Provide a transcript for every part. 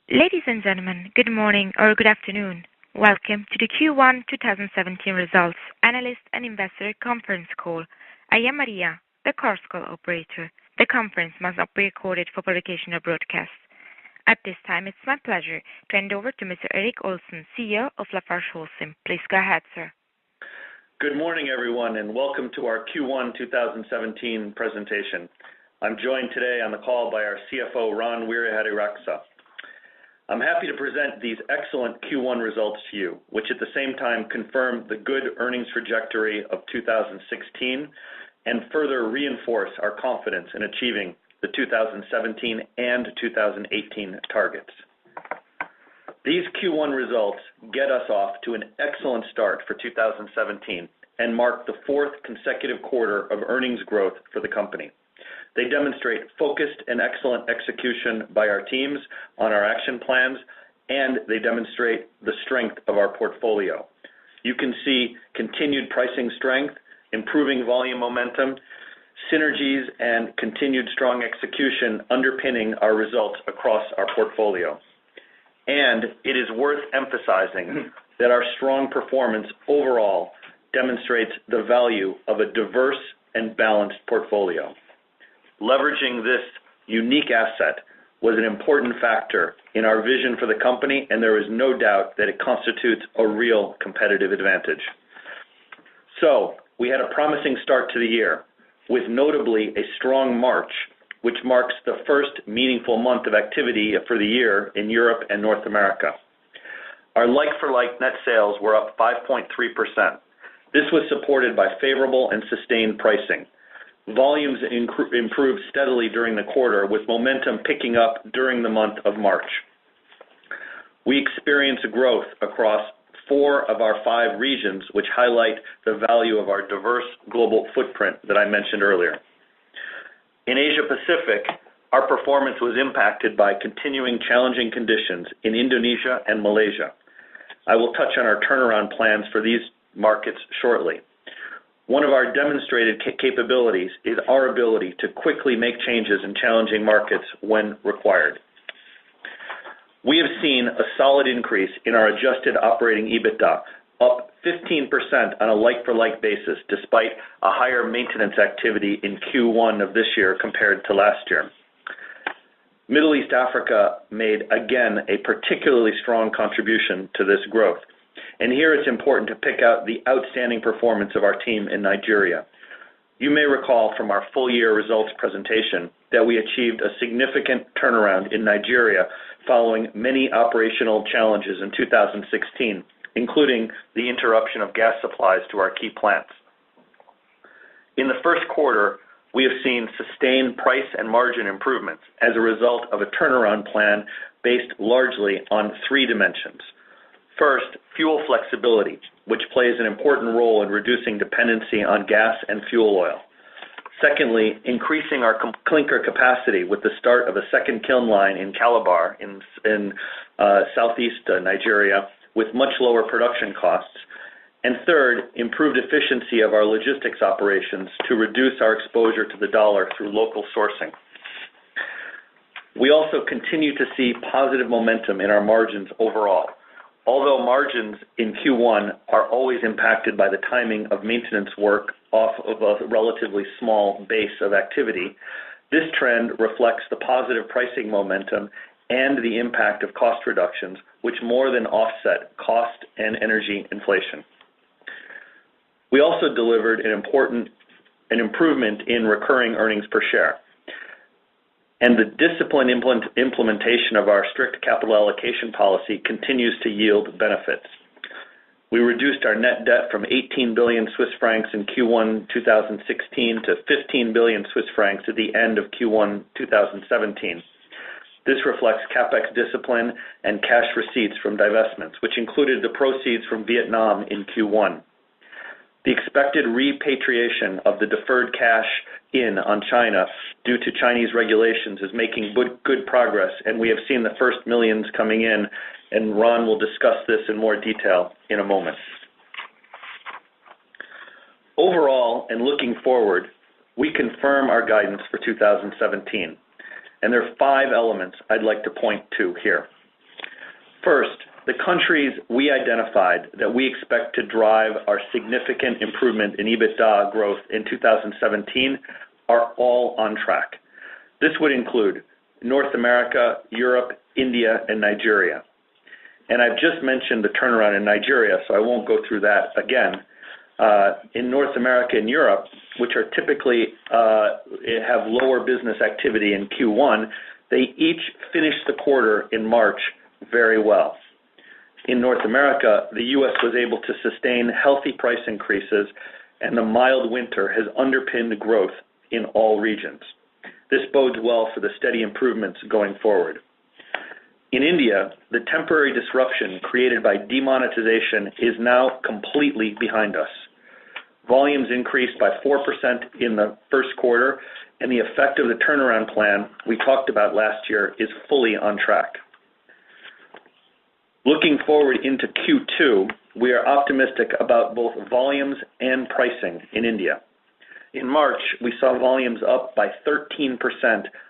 Ladies and gentlemen, good morning or good afternoon. Welcome to the Q1 2017 Results Analyst and Investor Conference Call. I am Maria, the conference call operator. The conference must not be recorded for publication or broadcast. At this time, it's my pleasure to hand over to Mr. Eric Olsen, CEO of LafargeHolcim. Please go ahead, sir. Good morning, everyone, and welcome to our Q1 2017 presentation. I'm joined today on the call by our CFO, Ron Wirahadiraksa. I'm happy to present these excellent Q1 results to you, which at the same time confirm the good earnings trajectory of 2016 and further reinforce our confidence in achieving the 2017 and 2018 targets. These Q1 results get us off to an excellent start for 2017 and mark the fourth consecutive quarter of earnings growth for the company. They demonstrate focused and excellent execution by our teams on our action plans, and they demonstrate the strength of our portfolio. You can see continued pricing strength, improving volume momentum, synergies, and continued strong execution underpinning our results across our portfolio. And it is worth emphasizing that our strong performance overall demonstrates the value of a diverse and balanced portfolio. Leveraging this unique asset was an important factor in our vision for the company, and there is no doubt that it constitutes a real competitive advantage. So, we had a promising start to the year, with notably a strong March, which marks the first meaningful month of activity for the year in Europe and North America. Our like-for-like net sales were up 5.3%. This was supported by favorable and sustained pricing. Volumes improved steadily during the quarter, with momentum picking up during the month of March. We experienced growth across 4 of our 5 regions, which highlight the value of our diverse global footprint that I mentioned earlier. In Asia Pacific, our performance was impacted by continuing challenging conditions in Indonesia and Malaysia. I will touch on our turnaround plans for these markets shortly. One of our demonstrated capabilities is our ability to quickly make changes in challenging markets when required. We have seen a solid increase in our adjusted operating EBITDA, up 15% on a like-for-like basis, despite a higher maintenance activity in Q1 of this year compared to last year. Middle East Africa made, again, a particularly strong contribution to this growth. And here it's important to pick out the outstanding performance of our team in Nigeria. You may recall from our full-year results presentation that we achieved a significant turnaround in Nigeria following many operational challenges in 2016, including the interruption of gas supplies to our key plants. In the first quarter, we have seen sustained price and margin improvements as a result of a turnaround plan based largely on 3 dimensions. First, fuel flexibility, which plays an important role in reducing dependency on gas and fuel oil. Secondly, increasing our clinker capacity with the start of a second kiln line in Calabar in southeast Nigeria with much lower production costs. And third, improved efficiency of our logistics operations to reduce our exposure to the dollar through local sourcing. We also continue to see positive momentum in our margins overall. Although margins in Q1 are always impacted by the timing of maintenance work off of a relatively small base of activity, this trend reflects the positive pricing momentum and the impact of cost reductions, which more than offset cost and energy inflation. We also delivered an improvement in recurring earnings per share. And the disciplined implementation of our strict capital allocation policy continues to yield benefits. We reduced our net debt from 18 billion Swiss francs in Q1 2016 to 15 billion Swiss francs at the end of Q1 2017. This reflects CapEx discipline and cash receipts from divestments, which included the proceeds from Vietnam in Q1. The expected repatriation of the deferred cash on China due to Chinese regulations is making good progress, and we have seen the first millions coming in, and Ron will discuss this in more detail in a moment. Overall, and looking forward, we confirm our guidance for 2017, and there are 5 elements I'd like to point to here. First, the countries we identified that we expect to drive our significant improvement in EBITDA growth in 2017 are all on track. This would include North America, Europe, India, and Nigeria. And I've just mentioned the turnaround in Nigeria, so I won't go through that again. In North America and Europe, which are typically have lower business activity in Q1, they each finished the quarter in March very well. In North America, the U.S. was able to sustain healthy price increases, and the mild winter has underpinned growth in all regions. This bodes well for the steady improvements going forward. In India, the temporary disruption created by demonetization is now completely behind us. Volumes increased by 4% in the first quarter, and the effect of the turnaround plan we talked about last year is fully on track. Looking forward into Q2, we are optimistic about both volumes and pricing in India. In March, we saw volumes up by 13%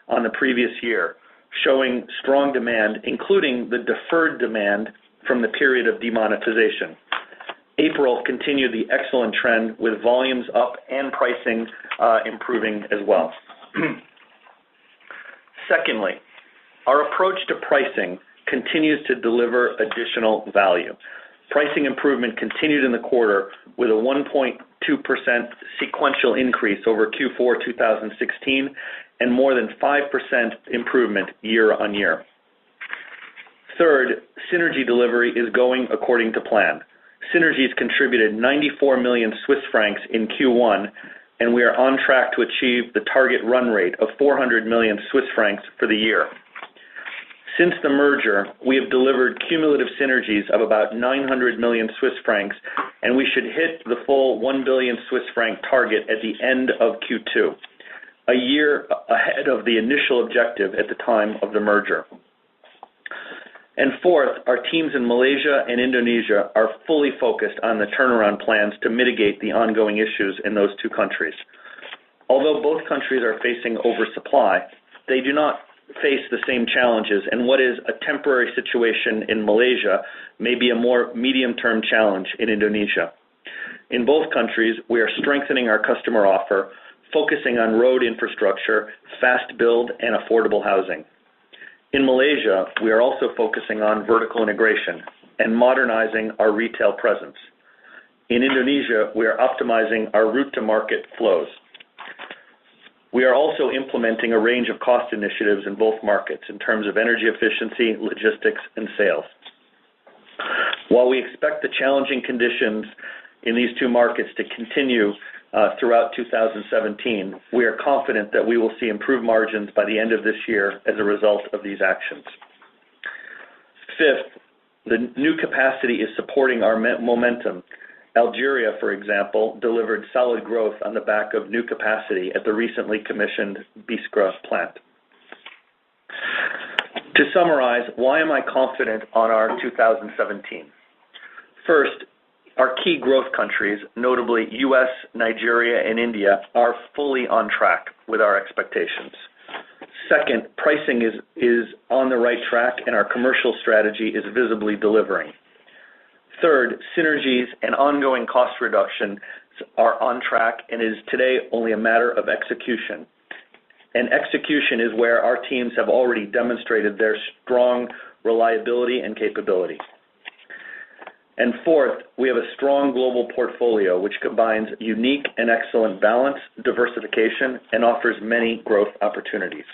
on the previous year, showing strong demand, including the deferred demand from the period of demonetization. April continued the excellent trend with volumes up and pricing improving as well. Secondly, our approach to pricing continues to deliver additional value. Pricing improvement continued in the quarter with a 1.2% sequential increase over Q4 2016 and more than 5% improvement year on year. Third, synergy delivery is going according to plan. Synergies contributed 94 million Swiss francs in Q1, and we are on track to achieve the target run rate of 400 million Swiss francs for the year. Since the merger, we have delivered cumulative synergies of about 900 million Swiss francs, and we should hit the full 1 billion Swiss franc target at the end of Q2, a year ahead of the initial objective at the time of the merger. And fourth, our teams in Malaysia and Indonesia are fully focused on the turnaround plans to mitigate the ongoing issues in those two countries. Although both countries are facing oversupply, they do not face the same challenges, and what is a temporary situation in Malaysia may be a more medium-term challenge in Indonesia. In both countries, we are strengthening our customer offer, focusing on road infrastructure, fast build, and affordable housing. In Malaysia, we are also focusing on vertical integration and modernizing our retail presence. In Indonesia, we are optimizing our route-to-market flows. We are also implementing a range of cost initiatives in both markets in terms of energy efficiency, logistics, and sales. While we expect the challenging conditions in these two markets to continue throughout 2017, we are confident that we will see improved margins by the end of this year as a result of these actions. Fifth, the new capacity is supporting our momentum. Algeria, for example, delivered solid growth on the back of new capacity at the recently commissioned Biskra plant. To summarize, why am I confident on our 2017? First, our key growth countries, notably U.S., Nigeria, and India, are fully on track with our expectations. Second, pricing is on the right track, and our commercial strategy is visibly delivering. Third, synergies and ongoing cost reductions are on track and is today only a matter of execution. And execution is where our teams have already demonstrated their strong reliability and capability. And fourth, we have a strong global portfolio which combines unique and excellent balance, diversification, and offers many growth opportunities.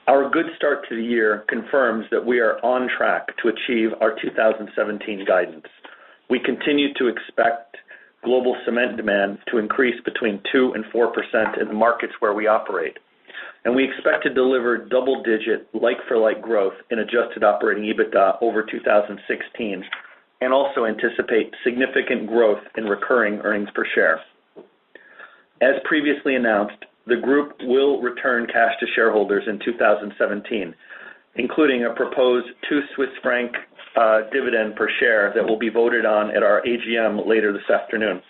Our good start to the year confirms that we are on track to achieve our 2017 guidance. We continue to expect global cement demand to increase between 2% and 4% in the markets where we operate. And we expect to deliver double-digit like-for-like growth in adjusted operating EBITDA over 2016 and also anticipate significant growth in recurring earnings per share. As previously announced, the group will return cash to shareholders in 2017, including a proposed 2 Swiss franc dividend per share that will be voted on at our AGM later this afternoon.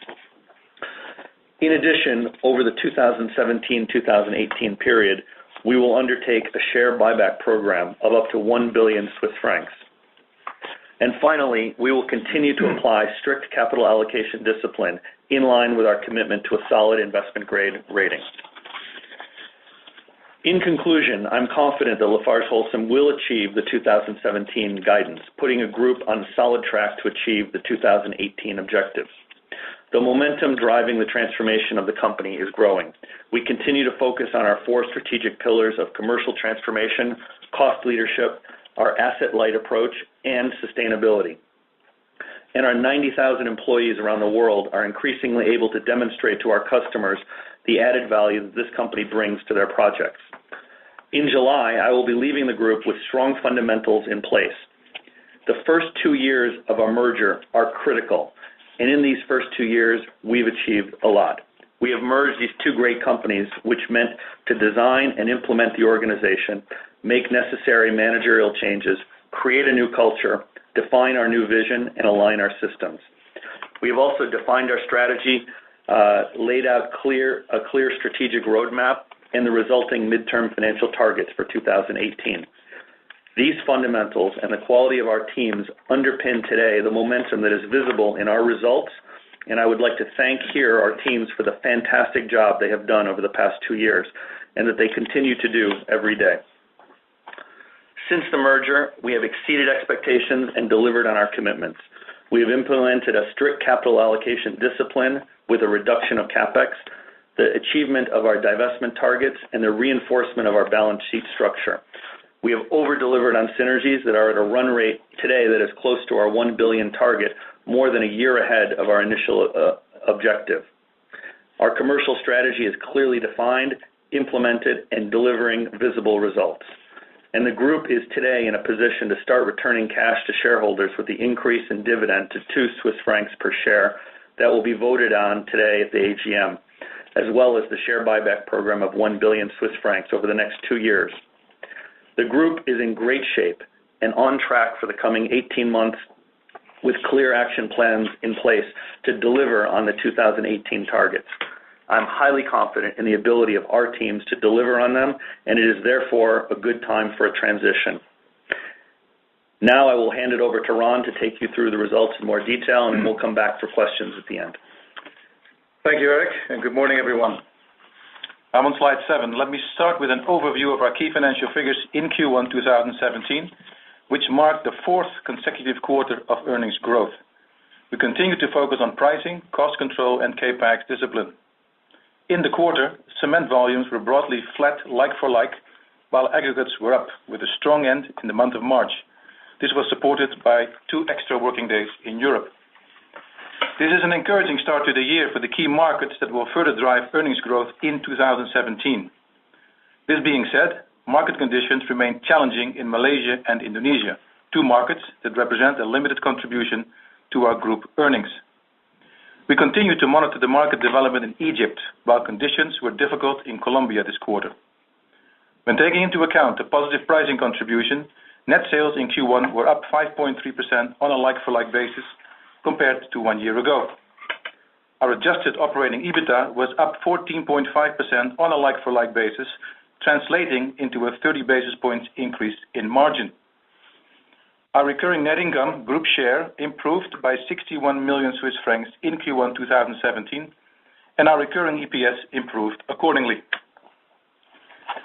In addition, over the 2017-2018 period, we will undertake a share buyback program of up to 1 billion Swiss francs. And finally, we will continue to apply strict capital allocation discipline in line with our commitment to a solid investment-grade rating. In conclusion, I'm confident that LafargeHolcim will achieve the 2017 guidance, putting a group on solid track to achieve the 2018 objectives. The momentum driving the transformation of the company is growing. We continue to focus on our 4 strategic pillars of commercial transformation, cost leadership, our asset-light approach, and sustainability. And our 90,000 employees around the world are increasingly able to demonstrate to our customers the added value that this company brings to their projects. In July, I will be leaving the group with strong fundamentals in place. The first 2 years of our merger are critical, and in these first 2 years, we've achieved a lot. We have merged these 2 great companies, which meant to design and implement the organization, make necessary managerial changes, create a new culture, define our new vision, and align our systems. We have also defined our strategy, laid out a clear strategic roadmap, and the resulting midterm financial targets for 2018. These fundamentals and the quality of our teams underpin today the momentum that is visible in our results, and I would like to thank here our teams for the fantastic job they have done over the past 2 years and that they continue to do every day. Since the merger, we have exceeded expectations and delivered on our commitments. We have implemented a strict capital allocation discipline with a reduction of CapEx, the achievement of our divestment targets, and the reinforcement of our balance sheet structure. We have over-delivered on synergies that are at a run rate today that is close to our 1 billion target, more than a year ahead of our initial objective. Our commercial strategy is clearly defined, implemented, and delivering visible results. And the group is today in a position to start returning cash to shareholders with the increase in dividend to 2 Swiss francs per share that will be voted on today at the AGM, as well as the share buyback program of 1 billion Swiss francs over the next 2 years. The group is in great shape and on track for the coming 18 months with clear action plans in place to deliver on the 2018 targets. I'm highly confident in the ability of our teams to deliver on them, and it is therefore a good time for a transition. Now I will hand it over to Ron to take you through the results in more detail, and we'll come back for questions at the end. Thank you, Eric, and good morning, everyone. I'm on slide 7. Let me start with an overview of our key financial figures in Q1 2017, which marked the 4th consecutive quarter of earnings growth. We continue to focus on pricing, cost control, and CapEx discipline. In the quarter, cement volumes were broadly flat like-for-like, while aggregates were up with a strong end in the month of March. This was supported by 2 extra working days in Europe. This is an encouraging start to the year for the key markets that will further drive earnings growth in 2017. This being said, market conditions remain challenging in Malaysia and Indonesia, 2 markets that represent a limited contribution to our group earnings. We continue to monitor the market development in Egypt, while conditions were difficult in Colombia this quarter. When taking into account the positive pricing contribution, net sales in Q1 were up 5.3% on a like-for-like basis compared to 1 year ago. Our adjusted operating EBITDA was up 14.5% on a like-for-like basis, translating into a 30 basis points increase in margin. Our recurring net income group share improved by 61 million Swiss francs in Q1 2017, and our recurring EPS improved accordingly.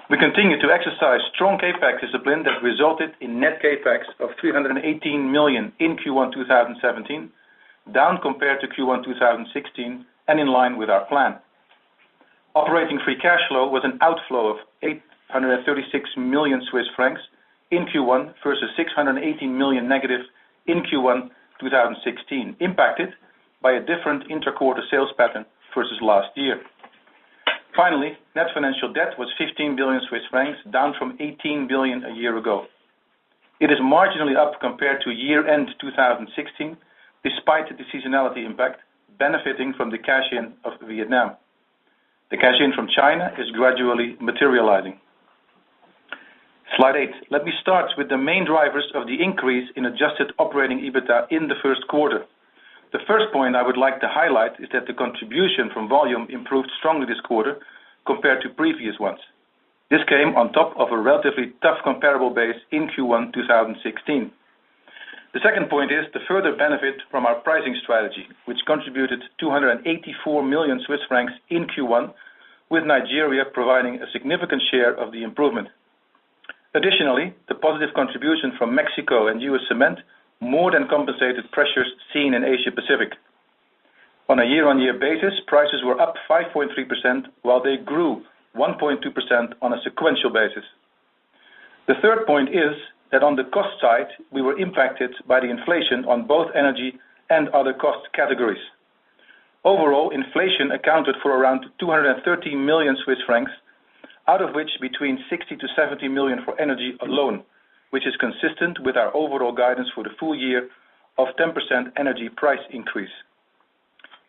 We continue to exercise strong CapEx discipline that resulted in net CapEx of 318 million in Q1 2017, down compared to Q1 2016 and in line with our plan. Operating free cash flow was an outflow of 836 million Swiss francs in Q1 versus 618 million negative in Q1 2016, impacted by a different intra-quarter sales pattern versus last year. Finally, net financial debt was 15 billion Swiss francs, down from 18 billion a year ago. It is marginally up compared to year-end 2016, despite the seasonality impact, benefiting from the cash-in of Vietnam. The cash-in from China is gradually materializing. Slide 8. Let me start with the main drivers of the increase in adjusted operating EBITDA in the first quarter. The first point I would like to highlight is that the contribution from volume improved strongly this quarter compared to previous ones. This came on top of a relatively tough comparable base in Q1 2016. The second point is the further benefit from our pricing strategy, which contributed 284 million Swiss francs in Q1, with Nigeria providing a significant share of the improvement. Additionally, the positive contribution from Mexico and US Cement more than compensated pressures seen in Asia Pacific. On a year-on-year basis, prices were up 5.3%, while they grew 1.2% on a sequential basis. The third point is that on the cost side, we were impacted by the inflation on both energy and other cost categories. Overall, inflation accounted for around 230 million Swiss francs, out of which between 60 to 70 million for energy alone, which is consistent with our overall guidance for the full year of 10% energy price increase.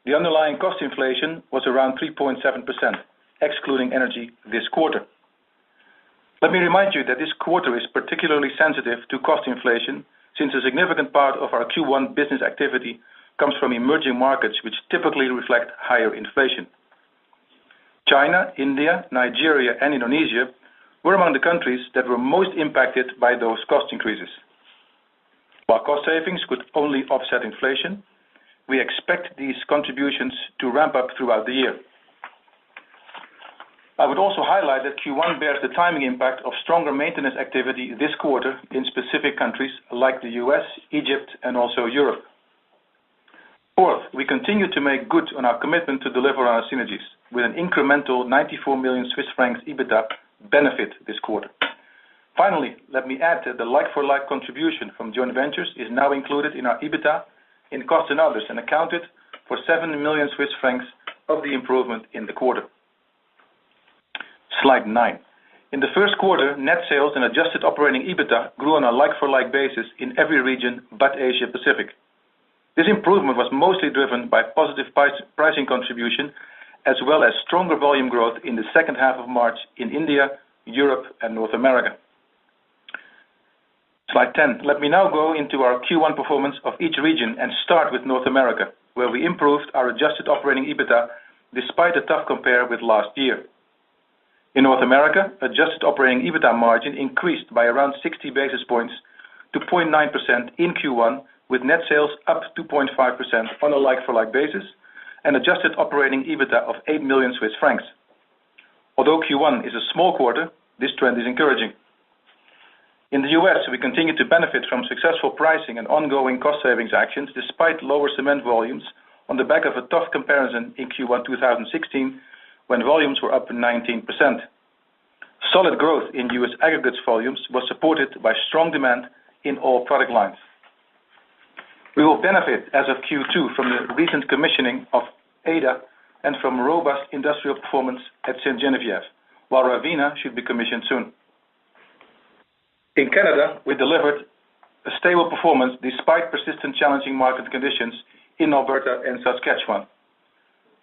The underlying cost inflation was around 3.7%, excluding energy this quarter. Let me remind you that this quarter is particularly sensitive to cost inflation, since a significant part of our Q1 business activity comes from emerging markets which typically reflect higher inflation. China, India, Nigeria, and Indonesia were among the countries that were most impacted by those cost increases. While cost savings could only offset inflation, we expect these contributions to ramp up throughout the year. I would also highlight that Q1 bears the timing impact of stronger maintenance activity this quarter in specific countries like the US, Egypt, and also Europe. Fourth, we continue to make good on our commitment to deliver on our synergies, with an incremental 94 million Swiss francs EBITDA benefit this quarter. Finally, let me add that the like-for-like contribution from joint ventures is now included in our EBITDA in costs and others and accounted for 7 million Swiss francs of the improvement in the quarter. Slide 9. In the first quarter, net sales and adjusted operating EBITDA grew on a like-for-like basis in every region but Asia Pacific. This improvement was mostly driven by positive pricing contribution, as well as stronger volume growth in the second half of March in India, Europe, and North America. Slide 10. Let me now go into our Q1 performance of each region and start with North America, where we improved our adjusted operating EBITDA despite a tough compare with last year. In North America, adjusted operating EBITDA margin increased by around 60 basis points to 0.9% in Q1, with net sales up 2.5% on a like-for-like basis and adjusted operating EBITDA of 8 million Swiss francs. Although Q1 is a small quarter, this trend is encouraging. In the US, we continue to benefit from successful pricing and ongoing cost savings actions despite lower cement volumes on the back of a tough comparison in Q1 2016 when volumes were up 19%. Solid growth in US aggregates volumes was supported by strong demand in all product lines. We will benefit as of Q2 from the recent commissioning of Ada and from robust industrial performance at St. Genevieve, while Ravina should be commissioned soon. In Canada, we delivered a stable performance despite persistent challenging market conditions in Alberta and Saskatchewan.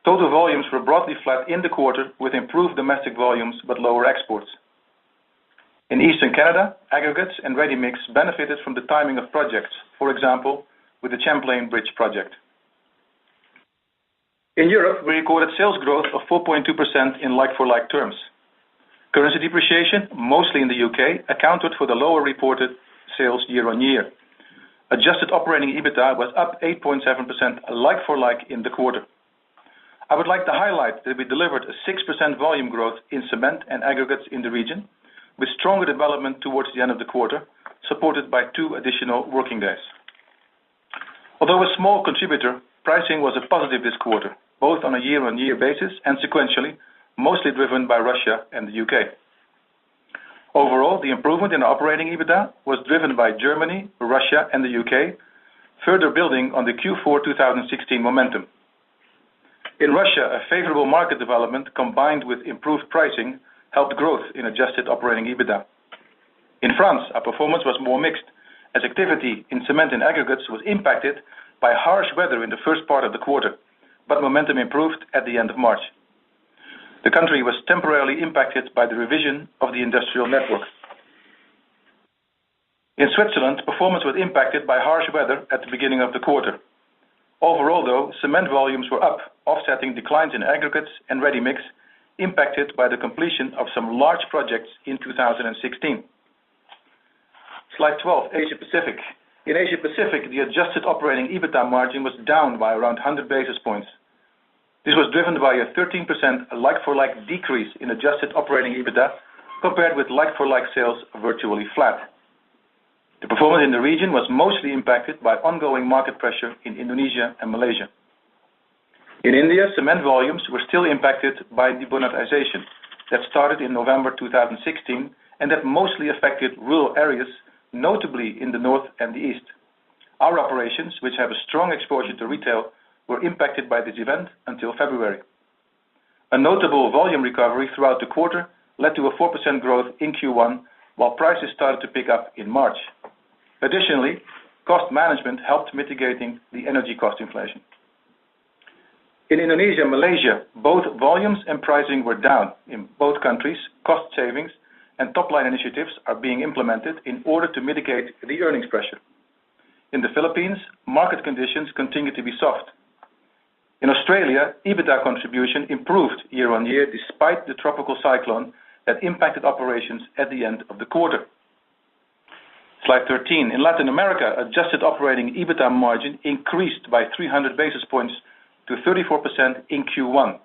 Total volumes were broadly flat in the quarter with improved domestic volumes but lower exports. In Eastern Canada, aggregates and ready-mix benefited from the timing of projects, for example, with the Champlain Bridge project. In Europe, we recorded sales growth of 4.2% in like-for-like terms. Currency depreciation, mostly in the UK, accounted for the lower reported sales year-on-year. Adjusted operating EBITDA was up 8.7% like-for-like in the quarter. I would like to highlight that we delivered a 6% volume growth in cement and aggregates in the region, with stronger development towards the end of the quarter, supported by 2 additional working days. Although a small contributor, pricing was a positive this quarter, both on a year-on-year basis and sequentially, mostly driven by Russia and the UK. Overall, the improvement in operating EBITDA was driven by Germany, Russia, and the UK, further building on the Q4 2016 momentum. In Russia, a favorable market development combined with improved pricing helped growth in adjusted operating EBITDA. In France, our performance was more mixed, as activity in cement and aggregates was impacted by harsh weather in the first part of the quarter, but momentum improved at the end of March. The country was temporarily impacted by the revision of the industrial network. In Switzerland, performance was impacted by harsh weather at the beginning of the quarter. Overall, though, cement volumes were up, offsetting declines in aggregates and ready-mix, impacted by the completion of some large projects in 2016. Slide 12, Asia Pacific. In Asia Pacific, the adjusted operating EBITDA margin was down by around 100 basis points. This was driven by a 13% like-for-like decrease in adjusted operating EBITDA compared with like-for-like sales virtually flat. The performance in the region was mostly impacted by ongoing market pressure in Indonesia and Malaysia. In India, cement volumes were still impacted by demonetization that started in November 2016 and that mostly affected rural areas, notably in the north and the east. Our operations, which have a strong exposure to retail, were impacted by this event until February. A notable volume recovery throughout the quarter led to a 4% growth in Q1, while prices started to pick up in March. Additionally, cost management helped mitigating the energy cost inflation. In Indonesia and Malaysia, both volumes and pricing were down. In both countries, cost savings and top-line initiatives are being implemented in order to mitigate the earnings pressure. In the Philippines, market conditions continue to be soft. In Australia, EBITDA contribution improved year-on-year despite the tropical cyclone that impacted operations at the end of the quarter. Slide 13. In Latin America, adjusted operating EBITDA margin increased by 300 basis points to 34% in Q1.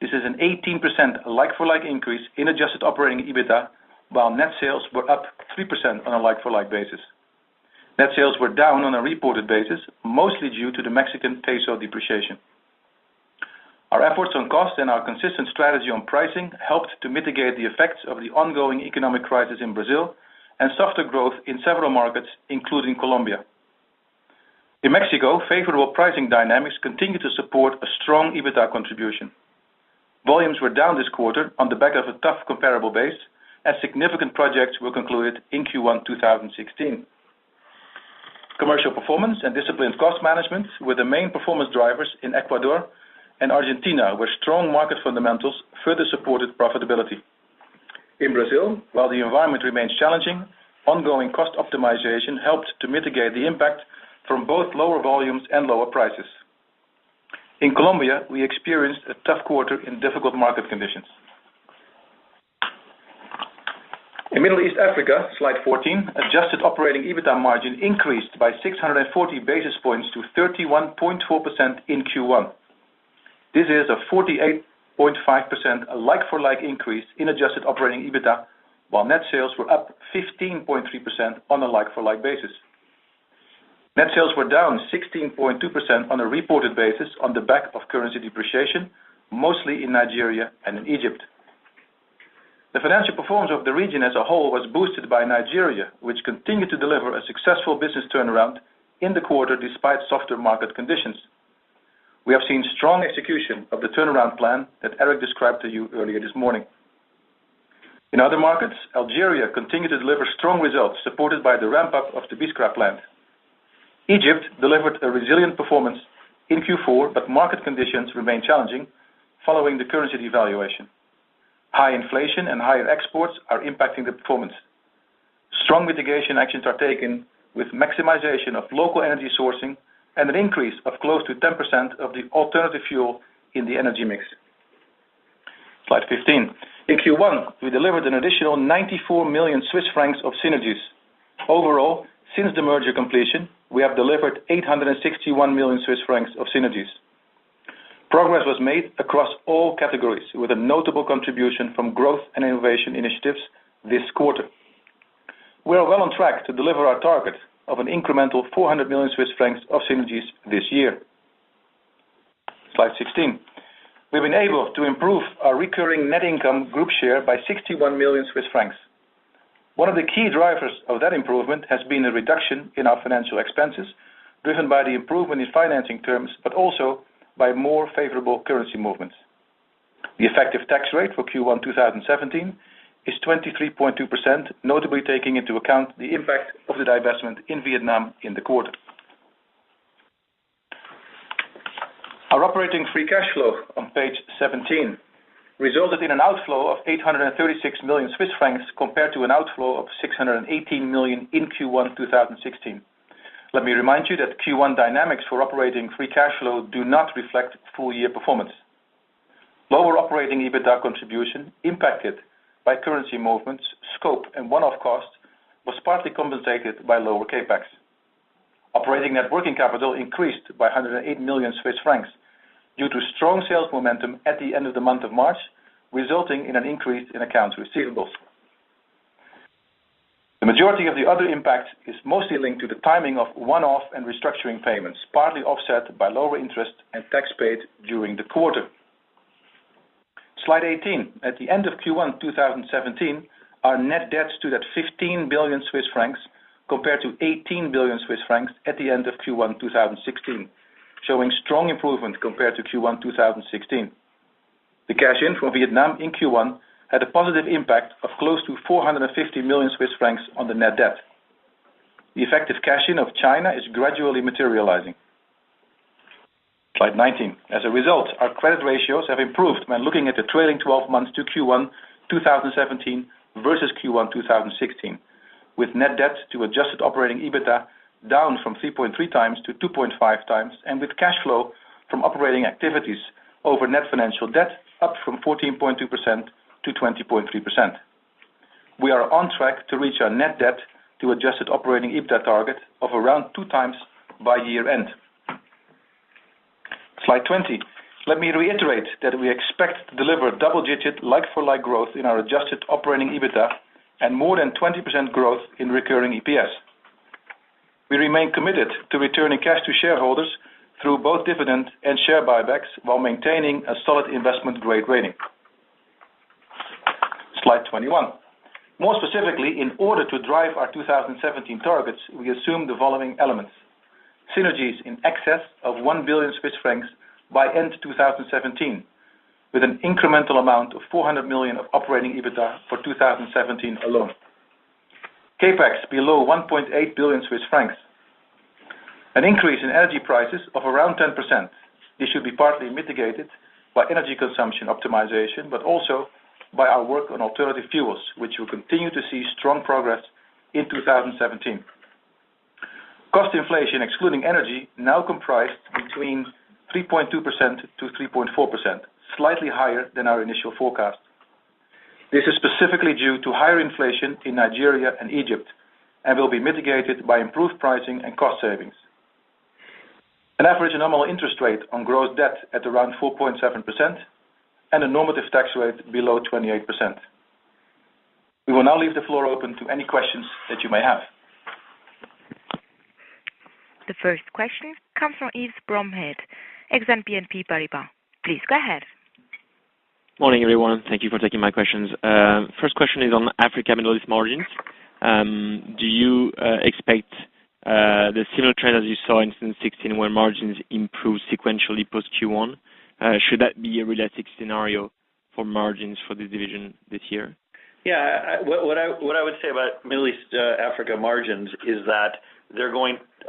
This is an 18% like-for-like increase in adjusted operating EBITDA, while net sales were up 3% on a like-for-like basis. Net sales were down on a reported basis, mostly due to the Mexican peso depreciation. Our efforts on cost and our consistent strategy on pricing helped to mitigate the effects of the ongoing economic crisis in Brazil and softer growth in several markets, including Colombia. In Mexico, favorable pricing dynamics continue to support a strong EBITDA contribution. Volumes were down this quarter on the back of a tough comparable base, as significant projects were concluded in Q1 2016. Commercial performance and disciplined cost management were the main performance drivers in Ecuador and Argentina, where strong market fundamentals further supported profitability. In Brazil, while the environment remains challenging, ongoing cost optimization helped to mitigate the impact from both lower volumes and lower prices. In Colombia, we experienced a tough quarter in difficult market conditions. In Middle East Africa, slide 14, adjusted operating EBITDA margin increased by 640 basis points to 31.4% in Q1. This is a 48.5% like-for-like increase in adjusted operating EBITDA, while net sales were up 15.3% on a like-for-like basis. Net sales were down 16.2% on a reported basis on the back of currency depreciation, mostly in Nigeria and in Egypt. The financial performance of the region as a whole was boosted by Nigeria, which continued to deliver a successful business turnaround in the quarter despite softer market conditions. We have seen strong execution of the turnaround plan that Eric described to you earlier this morning. In other markets, Algeria continued to deliver strong results supported by the ramp-up of the Biskra plant. Egypt delivered a resilient performance in Q4, but market conditions remain challenging following the currency devaluation. High inflation and higher exports are impacting the performance. Strong mitigation actions are taken with maximization of local energy sourcing and an increase of close to 10% of the alternative fuel in the energy mix. Slide 15. In Q1, we delivered an additional 94 million Swiss francs of synergies. Overall, since the merger completion, we have delivered 861 million Swiss francs of synergies. Progress was made across all categories with a notable contribution from growth and innovation initiatives this quarter. We are well on track to deliver our target of an incremental 400 million Swiss francs of synergies this year. Slide 16. We've been able to improve our recurring net income group share by 61 million Swiss francs. One of the key drivers of that improvement has been a reduction in our financial expenses, driven by the improvement in financing terms, but also by more favorable currency movements. The effective tax rate for Q1 2017 is 23.2%, notably taking into account the impact of the divestment in Vietnam in the quarter. Our operating free cash flow on page 17 resulted in an outflow of 836 million Swiss francs compared to an outflow of 618 million in Q1 2016. Let me remind you that Q1 dynamics for operating free cash flow do not reflect full year performance. Lower operating EBITDA contribution, impacted by currency movements, scope, and one-off costs, was partly compensated by lower CapEx. Operating net working capital increased by 108 million Swiss francs due to strong sales momentum at the end of the month of March, resulting in an increase in accounts receivables. The majority of the other impact is mostly linked to the timing of one-off and restructuring payments, partly offset by lower interest and tax paid during the quarter. Slide 18. At the end of Q1 2017, our net debt stood at 15 billion Swiss francs compared to 18 billion Swiss francs at the end of Q1 2016, showing strong improvement compared to Q1 2016. The cash in from Vietnam in Q1 had a positive impact of close to 450 million Swiss francs on the net debt. The effective cash in of China is gradually materializing. Slide 19. As a result, our credit ratios have improved when looking at the trailing 12 months to Q1 2017 versus Q1 2016, with net debt to adjusted operating EBITDA down from 3.3 times to 2.5 times, and with cash flow from operating activities over net financial debt up from 14.2% to 20.3%. We are on track to reach our net debt to adjusted operating EBITDA target of around 2 times by year end. Slide 20. Let me reiterate that we expect to deliver double-digit like-for-like growth in our adjusted operating EBITDA and more than 20% growth in recurring EPS. We remain committed to returning cash to shareholders through both dividend and share buybacks while maintaining a solid investment grade rating. Slide 21. More specifically, in order to drive our 2017 targets, we assume the following elements. Synergies in excess of 1 billion Swiss francs by end 2017, with an incremental amount of 400 million of operating EBITDA for 2017 alone. CapEx below 1.8 billion Swiss francs. An increase in energy prices of around 10%. This should be partly mitigated by energy consumption optimization, but also by our work on alternative fuels, which will continue to see strong progress in 2017. Cost inflation excluding energy now comprised between 3.2% to 3.4%, slightly higher than our initial forecast. This is specifically due to higher inflation in Nigeria and Egypt and will be mitigated by improved pricing and cost savings. An average nominal interest rate on gross debt at around 4.7% and a normative tax rate below 28%. We will now leave the floor open to any questions that you may have. The first question comes from Yves Bromhead, Exane BNP Paribas. Please go ahead. Morning, everyone. Thank you for taking my questions. First question is on Africa Middle East margins. Do you expect the similar trend as you saw in 2016 where margins improved sequentially post Q1? Should that be a realistic scenario for margins for this division this year? Yeah, what I would say about Middle East Africa margins is that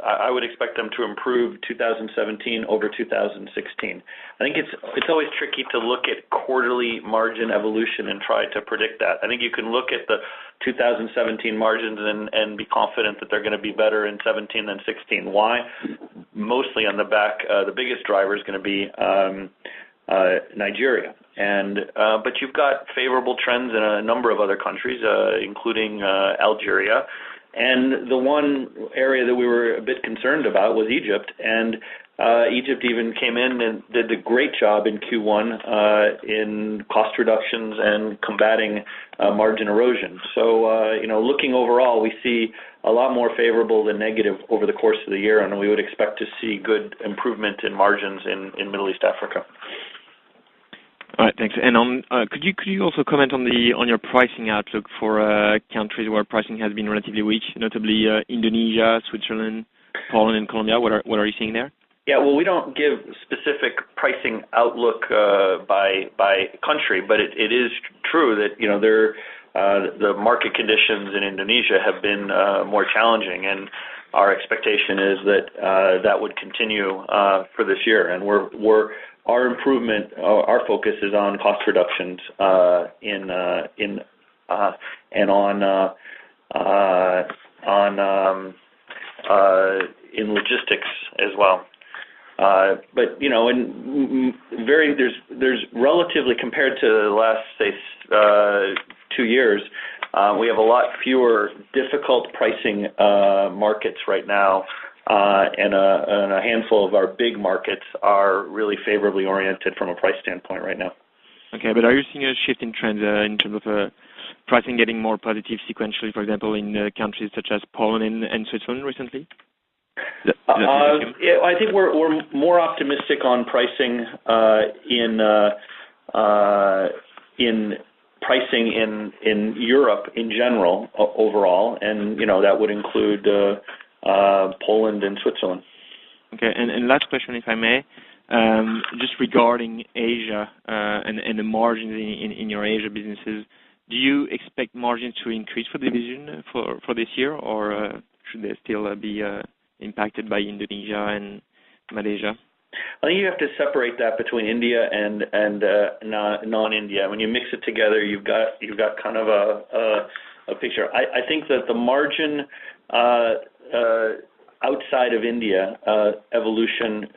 I would expect them to improve 2017 over 2016. I think it's always tricky to look at quarterly margin evolution and try to predict that. I think you can look at the 2017 margins and be confident that they're going to be better in 17 than 16. Why? Mostly on the back, the biggest driver is going to be Nigeria. But you've got favorable trends in a number of other countries, including Algeria. And the one area that we were a bit concerned about was Egypt, and Egypt even came in and did a great job in Q1 in cost reductions and combating margin erosion. So, looking overall, we see a lot more favorable than negative over the course of the year, and we would expect to see good improvement in margins in Middle East Africa. All right, thanks. And could you also comment on your pricing outlook for countries where pricing has been relatively weak, notably Indonesia, Switzerland, Poland, and Colombia? What are you seeing there? Yeah, well, we don't give specific pricing outlook by country, but it is true that the market conditions in Indonesia have been more challenging, and our expectation is that that would continue for this year. And our improvement, our focus is on cost reductions in logistics as well. But there's relatively, compared to the last, say, 2 years, we have a lot fewer difficult pricing markets right now, and a handful of our big markets are really favorably oriented from a price standpoint right now. Okay, but are you seeing a shift in trends in terms of pricing getting more positive sequentially, for example, in countries such as Poland and Switzerland recently? I think we're more optimistic on pricing in pricing in Europe in general overall, and that would include Poland and Switzerland. Okay, and last question, if I may, just regarding Asia and the margins in your Asia businesses, do you expect margins to increase for the division for this year, or should they still be impacted by Indonesia and Malaysia? I think you have to separate that between India and non-India. When you mix it together, you've got kind of a picture. I think that the margin outside of India evolution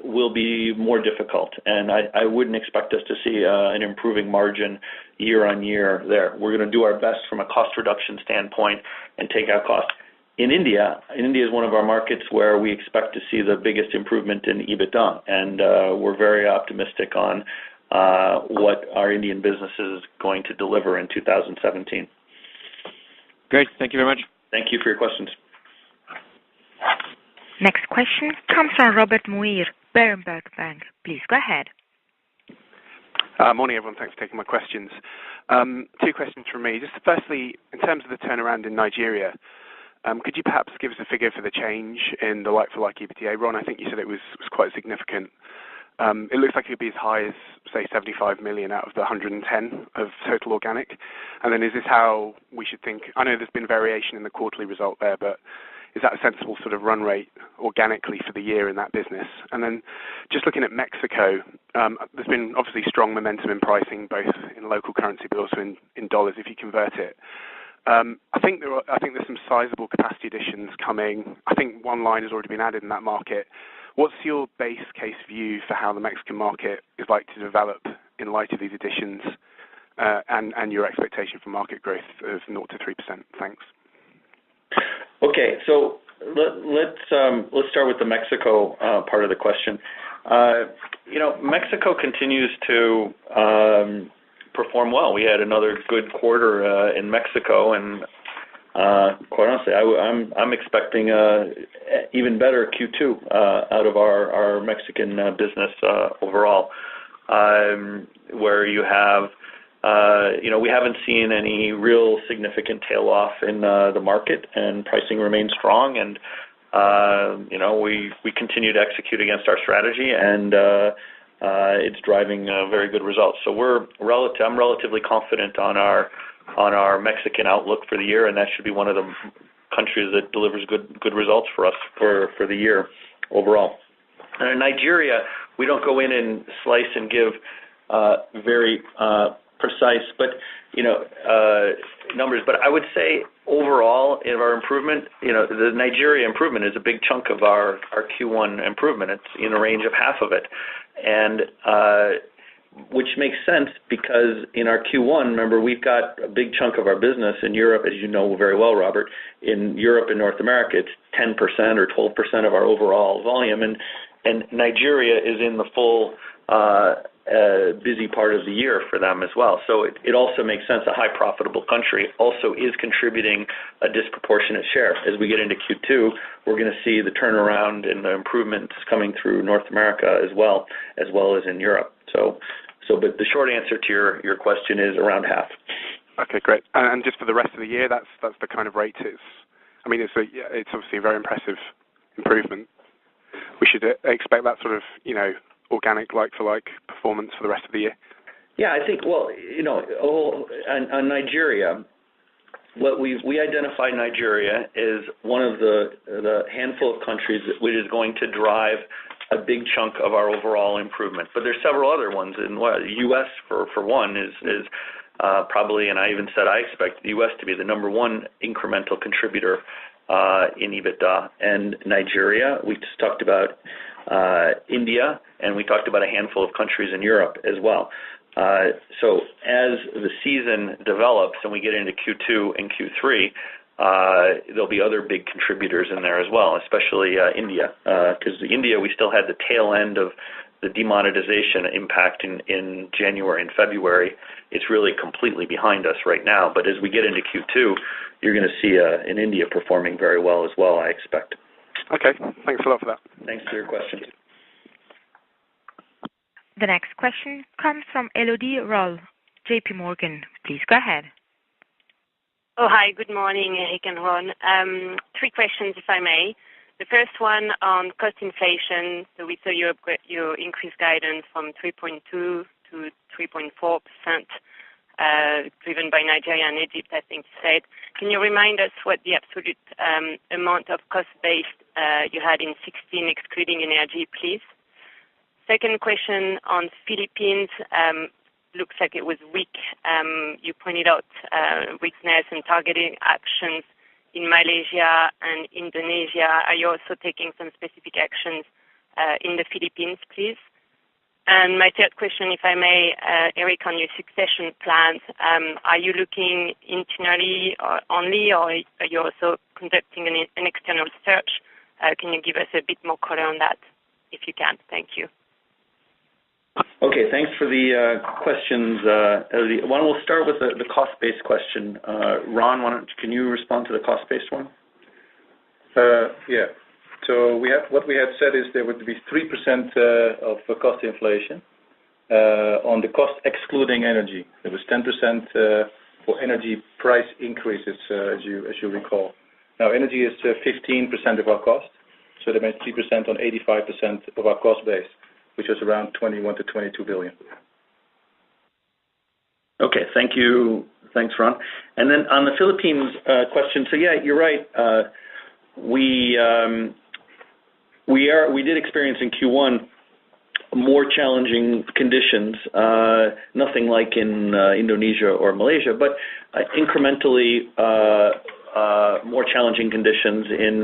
will be more difficult, and I wouldn't expect us to see an improving margin year on year there. We're going to do our best from a cost reduction standpoint and take out costs. India is one of our markets where we expect to see the biggest improvement in EBITDA, and we're very optimistic on what our Indian business is going to deliver in 2017. Great. Thank you very much. Thank you for your questions. Next question comes from Robert Muir, Berenberg Bank. Please go ahead. Morning, everyone. Thanks for taking my questions. 2 questions from me. Just firstly, in terms of the turnaround in Nigeria, could you perhaps give us a figure for the change in the like-for-like EBITDA? Ron, I think you said it was quite significant. It looks like it could be as high as, say, 75 million out of the 110 of total organic. And then is this how we should think? I know there's been variation in the quarterly result there, but is that a sensible sort of run rate organically for the year in that business? And then just looking at Mexico, there's been obviously strong momentum in pricing, both in local currency but also in dollars if you convert it. I think there's some sizable capacity additions coming. I think one line has already been added in that market. What's your base case view for how the Mexican market is likely to develop in light of these additions and your expectation for market growth of 0 to 3%? Thanks. Okay, so let's start with the Mexico part of the question. Mexico continues to perform well. We had another good quarter in Mexico, and quite honestly, I'm expecting even better Q2 out of our Mexican business overall, where you have, we haven't seen any real significant tail off in the market, and pricing remains strong, and we continue to execute against our strategy, and it's driving very good results. So I'm relatively confident on our Mexican outlook for the year, and that should be one of the countries that delivers good results for us for the year overall. And in Nigeria, we don't go in and slice and give very precise, but numbers. But I would say overall, in our improvement, the Nigeria improvement is a big chunk of our Q1 improvement. It's in a range of half of it, and which makes sense because in our Q1, remember, we've got a big chunk of our business in Europe, as you know very well, Robert. In Europe and North America, it's 10% or 12% of our overall volume, and Nigeria is in the full busy part of the year for them as well. So it also makes sense. A high profitable country also is contributing a disproportionate share. As we get into Q2, we're going to see the turnaround and the improvements coming through North America as well as in Europe. But the short answer to your question is around half. Okay, great. And just for the rest of the year, that's the kind of rate it's obviously a very impressive improvement. We should expect that sort of, organic like-for-like performance for the rest of the year? Yeah, I think, on Nigeria, what we identified Nigeria is one of the handful of countries which is going to drive a big chunk of our overall improvement. But there's several other ones. In the U.S., for one, is probably, and I even said I expect the U.S. to be the number one incremental contributor in EBITDA. And Nigeria, we just talked about India, and we talked about a handful of countries in Europe as well. So as the season develops and we get into Q2 and Q3, there'll be other big contributors in there as well, especially India, because India, we still had the tail end of the demonetization impact in January and February. It's really completely behind us right now, but as we get into Q2, you're going to see in India performing very well as well, I expect. Okay, thanks a lot for that. Thanks for your question. The next question comes from Elodie Roll, JP Morgan. Please go ahead. Oh, hi. Good morning, Eric and Ron. 3 questions, if I may. The first one on cost inflation. So we saw your increased guidance from 3.2 to 3.4%, driven by Nigeria and Egypt, I think you said. Can you remind us what the absolute amount of cost base you had in 2016, excluding energy, please? Second question on Philippines. Looks like it was weak. You pointed out weakness and targeting actions in Malaysia and Indonesia. Are you also taking some specific actions in the Philippines, please? And my third question, if I may, Eric, on your succession plans, are you looking internally only, or are you also conducting an external search? Can you give us a bit more color on that, if you can? Thank you. Okay, thanks for the questions. Why don't we'll start with the cost-based question. Ron, can you respond to the cost-based one? Yeah. So what we had said is there would be 3% of cost inflation on the cost excluding energy. There was 10% for energy price increases, as you recall. Now energy is 15% of our cost, so that means 3% on 85% of our cost base, which is around 21 to 22 billion. Okay, thank you. Thanks, Ron. And then on the Philippines question, so yeah, you're right. We did experience in Q1 more challenging conditions, nothing like in Indonesia or Malaysia, but incrementally more challenging conditions in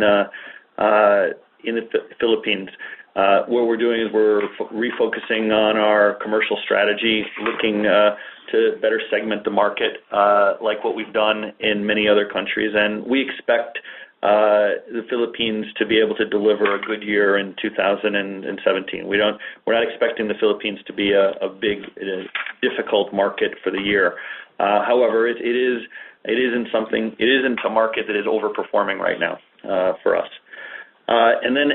the Philippines. What we're doing is we're refocusing on our commercial strategy, looking to better segment the market, like what we've done in many other countries, and we expect the Philippines to be able to deliver a good year in 2017. We're not expecting the Philippines to be a big, difficult market for the year. However, it isn't a market that is overperforming right now for us. And then,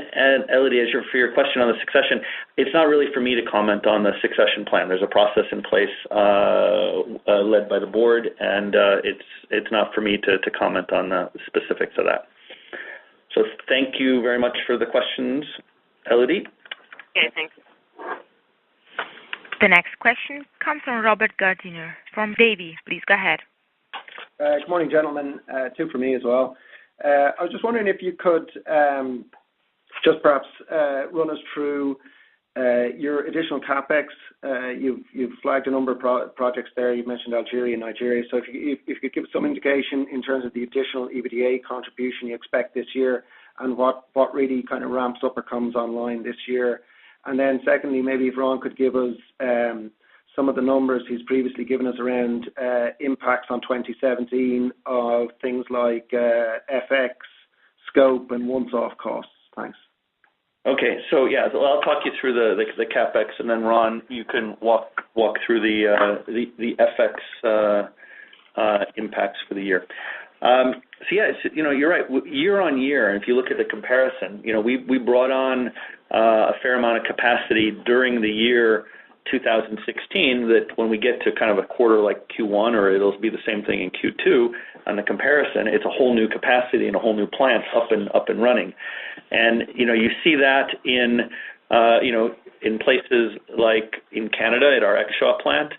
Elodie, for your question on the succession, it's not really for me to comment on the succession plan. There's a process in place led by the board, and it's not for me to comment on the specifics of that. So thank you very much for the questions, Elodie. Okay, thanks. The next question comes from Robert Gardiner from Davy. Please go ahead. Good morning, gentlemen. 2 for me as well. I was just wondering if you could just perhaps run us through your additional capex. You've flagged a number of projects there. You mentioned Algeria and Nigeria. So if you could give some indication in terms of the additional EBITDA contribution you expect this year, and what really kind of ramps up or comes online this year. And then secondly, maybe if Ron could give us some of the numbers he's previously given us around impacts on 2017 of things like FX, scope, and once-off costs. Thanks. Okay, so yeah, so I'll talk you through the capex, and then Ron, you can walk through the FX impacts for the year. So yeah, you're right. Year on year, and if you look at the comparison, we brought on a fair amount of capacity during the year 2016, that when we get to kind of a quarter like Q1, or it'll be the same thing in Q2, on the comparison, it's a whole new capacity and a whole new plant up and running. And, you see that in places like in Canada at our Exshaw plant,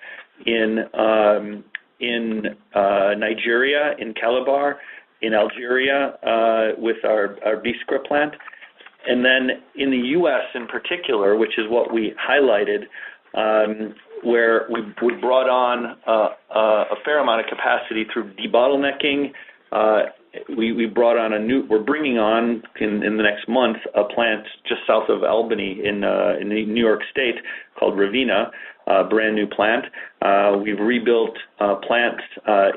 in Nigeria, in Calabar, in Algeria with our Biskra plant, and then in the U.S. in particular, which is what we highlighted, where we brought on a fair amount of capacity through debottlenecking, we're bringing on in the next month a plant just south of Albany in New York State called Ravenna, a brand new plant. We've rebuilt plants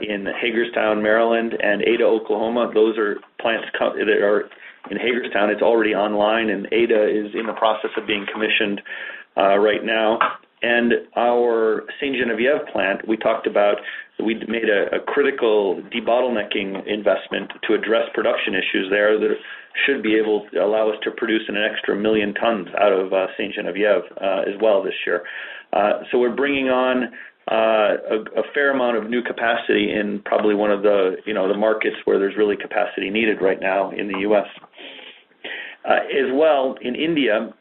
in Hagerstown, Maryland, and Ada, Oklahoma. Those are plants that are in Hagerstown. It's already online, and Ada is in the process of being commissioned right now. And our St. Genevieve plant, we talked about, we made a critical debottlenecking investment to address production issues there that should be able to allow us to produce an extra 1 million tons out of St. Genevieve as well this year. So we're bringing on a fair amount of new capacity in probably one of the markets where there's really capacity needed right now in the U.S. As well, in India,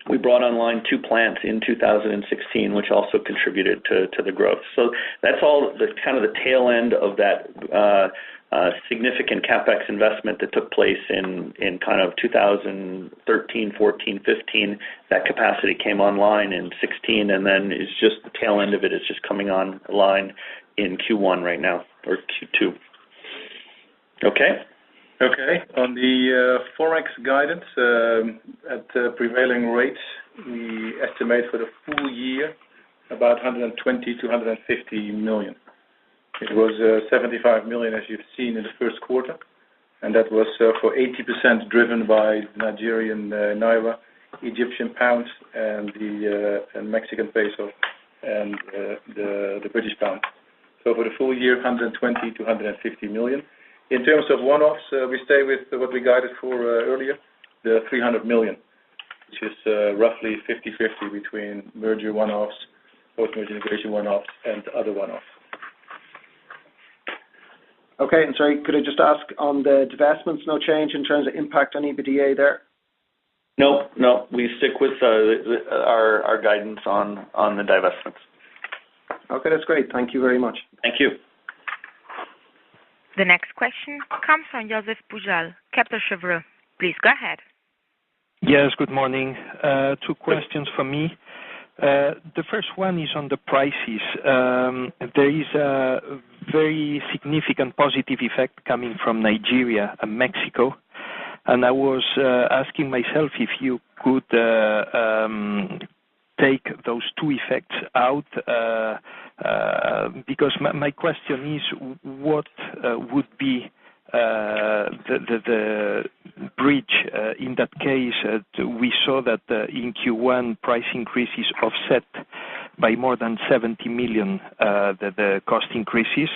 we brought online 2 plants in 2016, which also contributed to the growth. So that's all the kind of the tail end of that significant capex investment that took place in kind of 2013, 14, 15. That capacity came online in 16, and then it's just the tail end of it is just coming online in Q1 right now, or Q2. Okay. Okay. On the Forex guidance, at prevailing rates, we estimate for the full year about 120 to 150 million. It was 75 million, as you've seen in the first quarter, and that was for 80% driven by Nigerian naira, Egyptian pounds, and the Mexican peso, and the British pound. So for the full year, 120 to 150 million. In terms of one-offs, we stay with what we guided for earlier, the 300 million, which is roughly 50-50 between merger one-offs, post-merger integration one-offs, and other one-offs. Okay, and sorry, could I just ask on the divestments, no change in terms of impact on EBITDA there? No, we stick with our guidance on the divestments. Okay, that's great. Thank you very much. Thank you. The next question comes from Joseph Pujal, Kepler Cheuvreux. Please go ahead. Yes, good morning. 2 questions for me. The first one is on the prices. There is a very significant positive effect coming from Nigeria and Mexico, and I was asking myself if you could take those 2 effects out, because my question is what would be the bridge in that case. We saw that in Q1 price increases offset by more than 70 million the cost increases,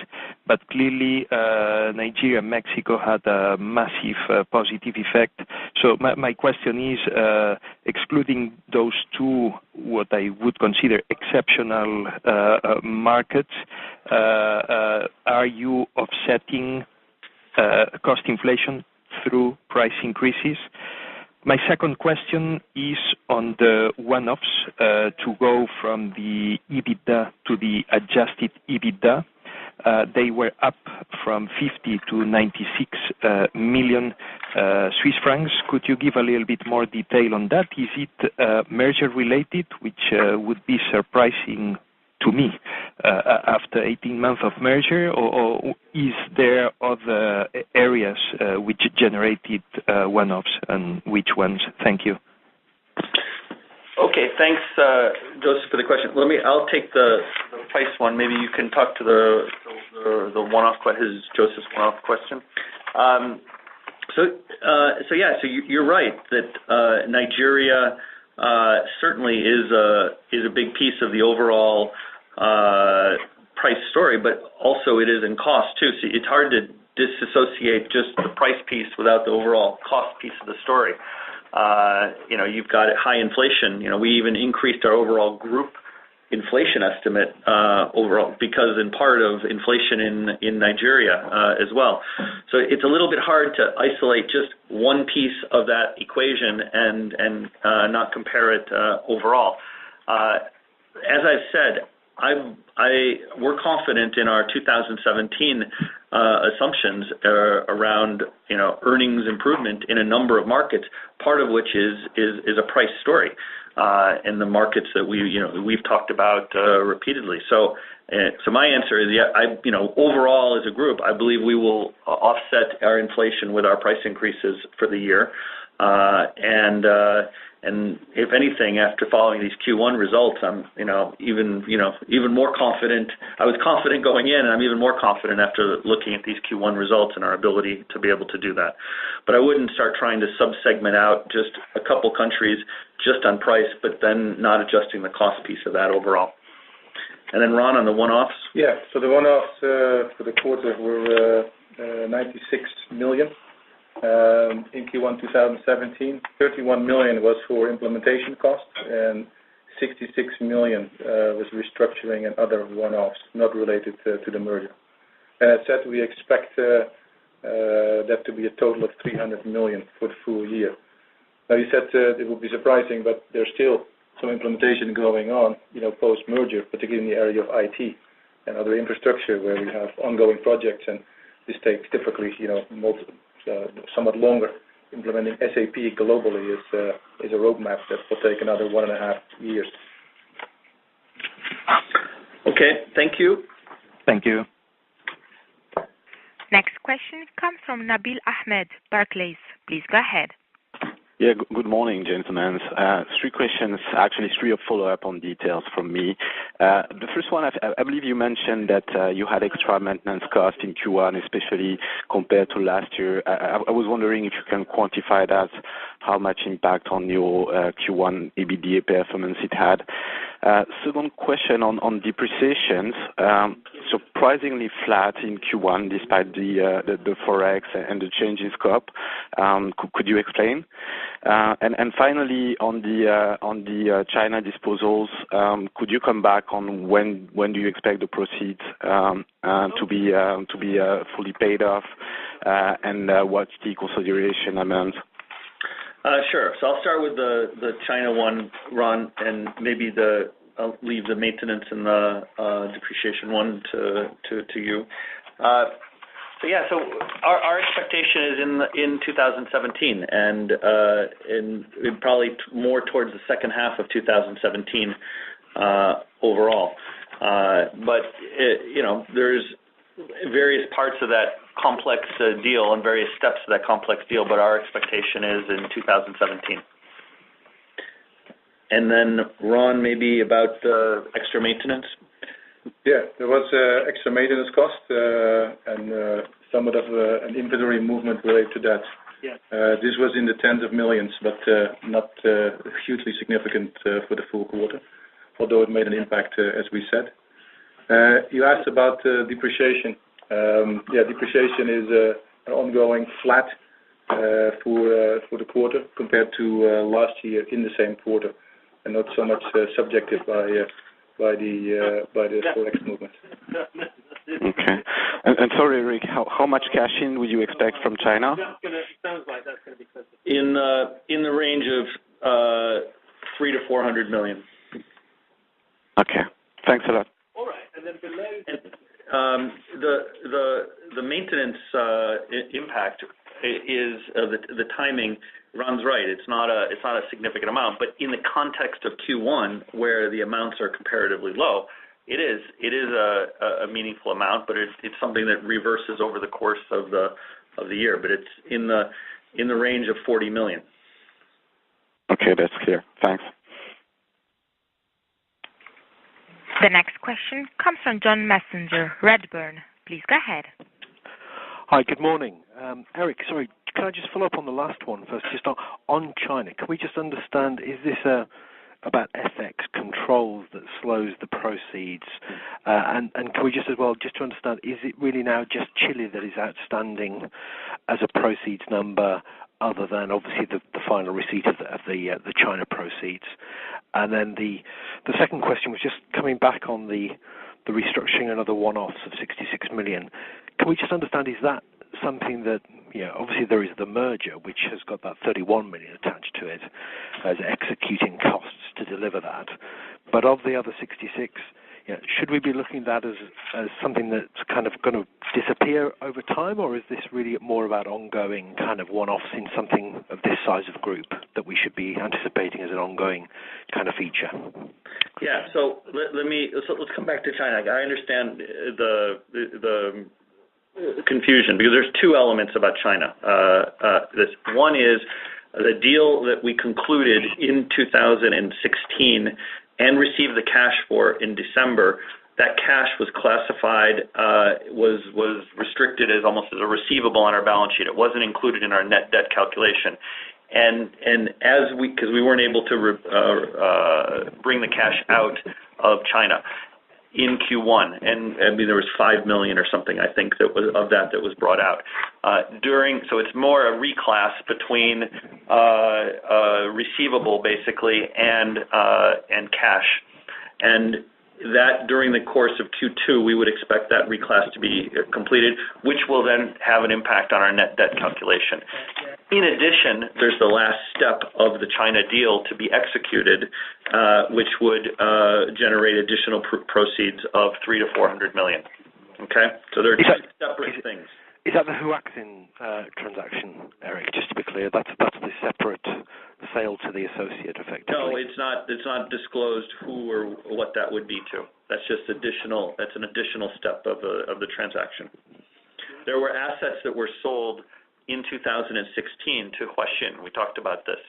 but clearly Nigeria and Mexico had a massive positive effect. So my question is, excluding those 2, what I would consider exceptional markets, are you offsetting cost inflation through price increases? My second question is on the one-offs to go from the EBITDA to the adjusted EBITDA. They were up from 50 to 96 million Swiss francs. Could you give a little bit more detail on that? Is it merger related, which would be surprising to me after 18 months of merger, or is there other areas which generated one-offs, and which ones? Thank you. Okay, thanks, Joseph, for the question. I'll take the price one. Maybe you can talk to the one-off question, Joseph's one-off question. So you're right that Nigeria certainly is a big piece of the overall price story, but also it is in cost too. So it's hard to disassociate just the price piece without the overall cost piece of the story. You've got high inflation. We even increased our overall group inflation estimate overall because in part of inflation in Nigeria as well. So it's a little bit hard to isolate just one piece of that equation and not compare it overall. As I've said, we're confident in our 2017 assumptions around earnings improvement in a number of markets. Part of which is a price story in the markets that we've talked about repeatedly. So So my answer is, overall as a group, I believe we will offset our inflation with our price increases for the year. And if anything, after following these Q1 results, I'm even more confident. I was confident going in, and I'm even more confident after looking at these Q1 results and our ability to be able to do that. But I wouldn't start trying to sub-segment out just a couple countries just on price, but then not adjusting the cost piece of that overall. And then Ron, on the one-offs? Yeah, so the one-offs for the quarter were 96 million. In Q1 2017, 31 million was for implementation costs, and 66 million was restructuring and other one-offs not related to the merger. And as said, we expect that to be a total of 300 million for the full year. Now, you said it would be surprising, but there's still some implementation going on, post-merger, particularly in the area of IT and other infrastructure where we have ongoing projects, and this takes typically, somewhat longer. Implementing SAP globally is a roadmap that will take another 1.5 years. Okay, thank you. Thank you. Next question comes from Nabil Ahmed, Barclays. Please go ahead. Yeah, good morning, gentlemen. 3 questions, actually 3 follow-up on details from me. The first one, I believe you mentioned that you had extra maintenance cost in Q1, especially compared to last year. I was wondering if you can quantify that, how much impact on your Q1 EBITDA performance it had. Second question on depreciations, surprisingly flat in Q1 despite the Forex and the change in scope. Could you explain? And finally, on the China disposals, could you come back on when do you expect the proceeds to be fully paid off, and what's the consideration amount? Sure. So I'll start with the China one, Ron, and maybe I'll leave the maintenance and the depreciation one to you. So our expectation is in 2017, and probably more towards the second half of 2017 overall. But there's various parts of that complex deal and various steps of that complex deal, but our expectation is in 2017. And then Ron, maybe about the extra maintenance. Yeah, there was extra maintenance cost and somewhat of an inventory movement related to that. Yeah. This was in the tens of millions, but not hugely significant for the full quarter, although it made an impact, as we said. You asked about depreciation. Depreciation is an ongoing flat for the quarter compared to last year in the same quarter, and not so much subjected by the Forex movement. Okay. And sorry, Eric, how much cash in would you expect from China? In the range of 300 to 400 million. Okay. Thanks a lot. All right. And then below the maintenance impact is the timing. Ron's right. It's not a significant amount, but in the context of Q1, where the amounts are comparatively low, it is a meaningful amount, but it's something that reverses over the course of the year. But it's in the range of 40 million. Okay, that's clear. Thanks. The next question comes from John Messenger, Redburn. Please go ahead. Hi, good morning. Eric, sorry, can I just follow up on the last one first, just on China? Can we just understand, is this about FX controls that slows the proceeds? And can we just as well, just to understand, is it really now just Chile that is outstanding as a proceeds number, other than obviously the final receipt of the China proceeds? And then the second question was just coming back on the restructuring and other one-offs of 66 million. Can we just understand, is that something that, obviously there is the merger, which has got that 31 million attached to it as executing costs to deliver that. But of the other 66, should we be looking at that as something that's kind of going to disappear over time, or is this really more about ongoing kind of one-offs in something of this size of group that we should be anticipating as an ongoing kind of feature? Yeah. So let's come back to China. I understand the confusion because there's two elements about China. This one is the deal that we concluded in 2016 and received the cash for in December. That cash was classified, was restricted as almost as a receivable on our balance sheet. It wasn't included in our net debt calculation. And because we weren't able to bring the cash out of China in Q1, and I mean there was 5 million or something I think that was brought out so it's more a reclass between receivable basically and cash, and that during the course of Q2 we would expect that reclass to be completed, which will then have an impact on our net debt calculation. In addition, there's the last step of the China deal to be executed, which would generate additional proceeds of 300 to 400 million. Okay, so they're two separate things. Is that the Huaxin transaction, Eric? Just to be clear, that's the separate sale to the associate, effectively. No, it's not. It's not disclosed who or what that would be to. That's just additional. That's an additional step of the transaction. There were assets that were sold in 2016 to Huaxin. We talked about this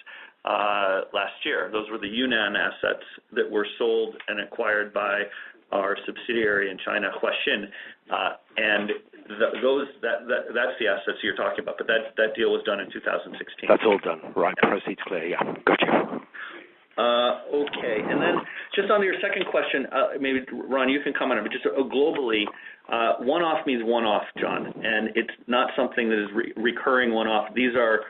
last year. Those were the Yunnan assets that were sold and acquired by our subsidiary in China, Huaxin, and that's the assets you're talking about. But that deal was done in 2016. That's all done, right? Yeah. Proceeds clear. Yeah, gotcha. Okay, and then just on your second question, maybe Ron, you can comment on it. But just globally, one-off means one-off, John, and it's not something that is recurring one-off. These are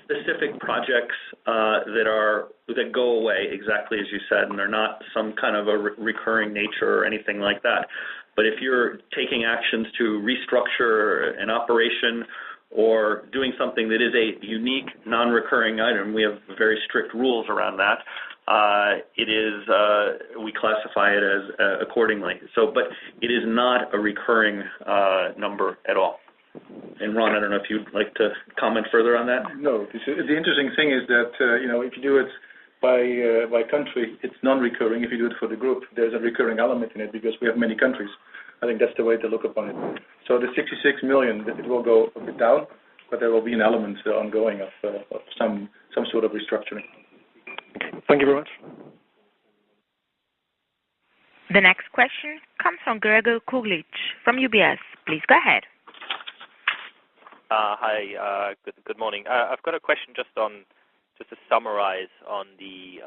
specific projects that go away, exactly as you said, and they're not some kind of a recurring nature or anything like that. But if you're taking actions to restructure an operation or doing something that is a unique, non-recurring item, we have very strict rules around that. We classify it as accordingly. But it is not a recurring number at all. And Ron, I don't know if you'd like to comment further on that. No. The interesting thing is that if you do it by country, it's non-recurring. If you do it for the group, there's a recurring element in it because we have many countries. I think that's the way to look upon it. So the 66 million, it will go a bit down, but there will be an element ongoing of some sort of restructuring. Okay. Thank you very much. The next question comes from Gregor Kuglitsch from UBS. Please go ahead. Hi. Good morning. I've got a question just to summarize on the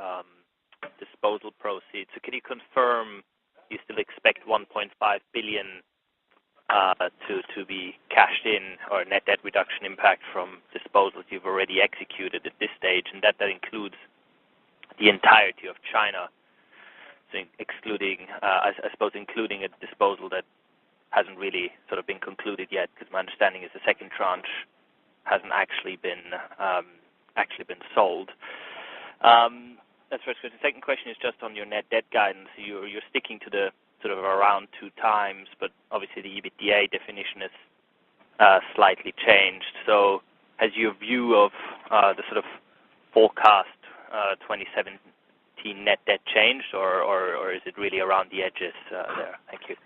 disposal proceeds. So can you confirm you still expect 1.5 billion to be cashed in, or net debt reduction impact from disposals you've already executed at this stage, and that includes the entirety of China, so excluding, I suppose, including a disposal that hasn't really sort of been concluded yet, because my understanding is the second tranche hasn't actually been sold. That's the first question. The second question is just on your net debt guidance. You're sticking to the sort of around 2 times, but obviously the EBITDA definition is slightly changed. So has your view of the sort of forecast 2017 net debt changed, or is it really around the edges there? Thank you.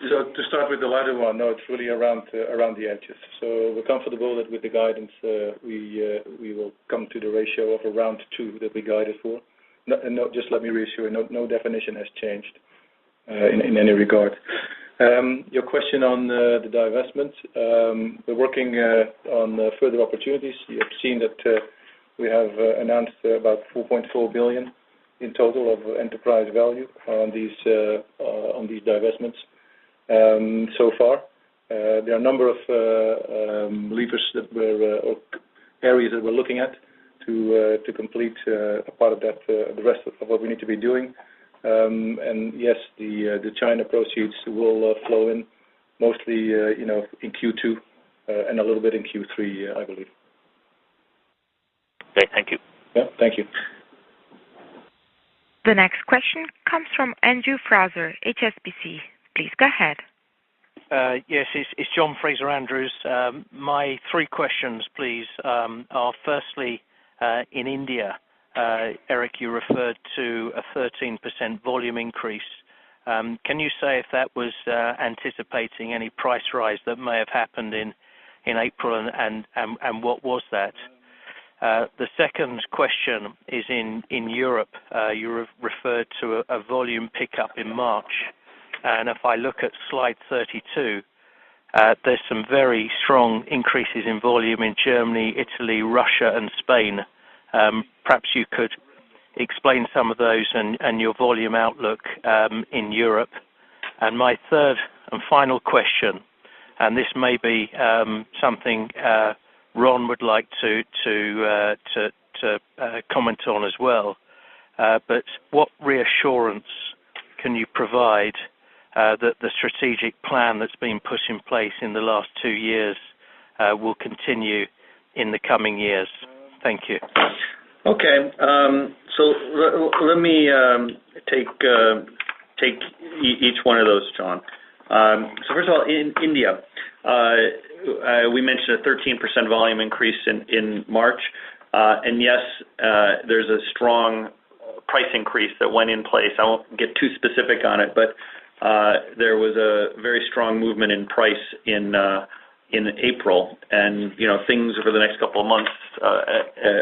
So to start with the latter one, no, it's really around the edges. So we're comfortable that with the guidance we will come to the ratio of around 2 that we guided for. No, just let me reassure you, no definition has changed in any regard. Your question on the divestment, we're working on further opportunities. You have seen that we have announced about 4.4 billion in total of enterprise value on these divestments. So far, there are a number of levers or areas that we're looking at to complete a part of that, the rest of what we need to be doing. And yes, the China proceeds will flow in mostly, in Q2 and a little bit in Q3, I believe. Okay, thank you. Yeah, thank you. The next question comes from Andrew Fraser, HSBC. Please go ahead. Yes, it's John Fraser Andrews. My three questions, please, are firstly, in India, Eric, you referred to a 13% volume increase. Can you say if that was anticipating any price rise that may have happened in April, and what was that? The second question is in Europe. You referred to a volume pickup in March. And if I look at slide 32, there's some very strong increases in volume in Germany, Italy, Russia, and Spain. Perhaps you could explain some of those and your volume outlook in Europe. And my third and final question, and this may be something Ron would like to comment on as well, but what reassurance can you provide that the strategic plan that's been put in place in the last 2 years will continue in the coming years? Thank you. Okay, so let me take each one of those, John. So first of all, in India, we mentioned a 13% volume increase in March, and yes, there's a strong price increase that went in place. I won't get too specific on it, but there was a very strong movement in price in April, and things over the next couple of months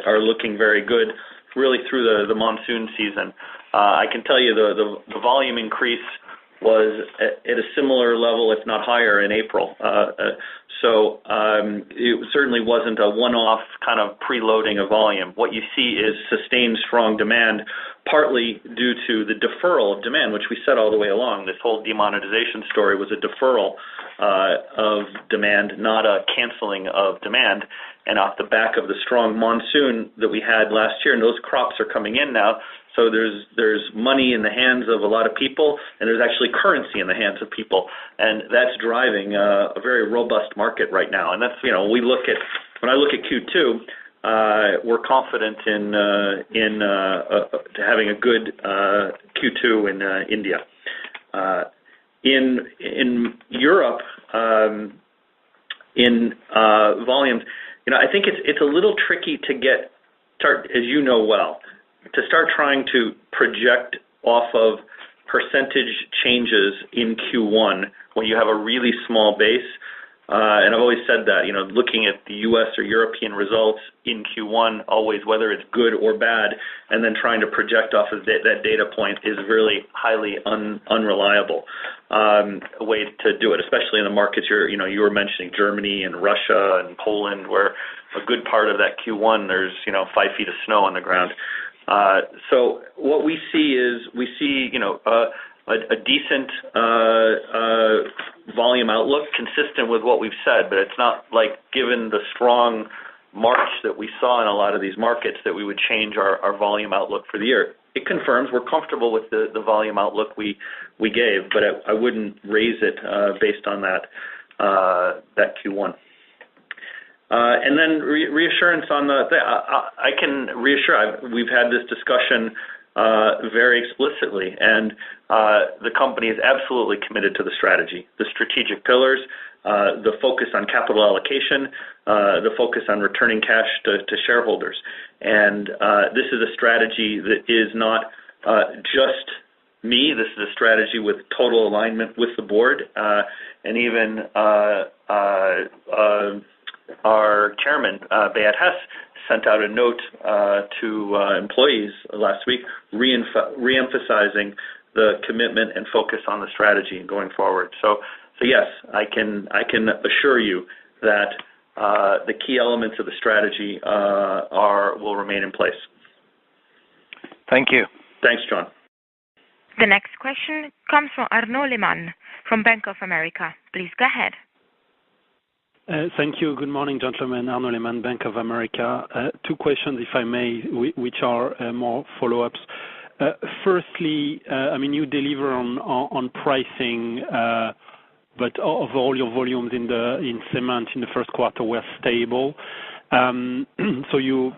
are looking very good, really through the monsoon season. I can tell you the volume increase was at a similar level, if not higher, in April. So it certainly wasn't a one-off kind of preloading of volume. What you see is sustained strong demand, partly due to the deferral of demand, which we said all the way along. This whole demonetization story was a deferral of demand, not a canceling of demand. And off the back of the strong monsoon that we had last year, and those crops are coming in now, so there's money in the hands of a lot of people, and there's actually currency in the hands of people, and that's driving a very robust market right now. And that's when I look at Q2, we're confident in having a good Q2 in India. In Europe, in volumes, I think it's a little tricky to start, as you know well, to start trying to project off of percentage changes in Q1 when you have a really small base. And I've always said that, looking at the U.S. or European results in Q1, always whether it's good or bad, and then trying to project off of that data point is really highly unreliable way to do it, especially in the markets you were mentioning, Germany and Russia and Poland, where a good part of that Q1 there's 5 feet of snow on the ground. So what we see is a decent volume outlook consistent with what we've said, but it's not like, given the strong March that we saw in a lot of these markets, that we would change our volume outlook for the year. It confirms we're comfortable with the volume outlook we gave, but I wouldn't raise it based on that Q1. And then reassurance on I can reassure. We've had this discussion very explicitly, and the company is absolutely committed to the strategy, the strategic pillars, the focus on capital allocation, the focus on returning cash to shareholders. And this is a strategy that is not just me. This is a strategy with total alignment with the board, and even our chairman, Beat Hess, sent out a note to employees last week, re-emphasizing the commitment and focus on the strategy going forward. So yes, I can assure you that the key elements of the strategy will remain in place. Thank you. Thanks, John. The next question comes from Arnaud Lehmann from Bank of America. Please go ahead. Thank you. Good morning, gentlemen. Arnaud Lehmann, Bank of America. Two questions, if I may, which are more follow-ups. Firstly, you deliver on pricing, but overall your volumes in cement in the first quarter were stable. So you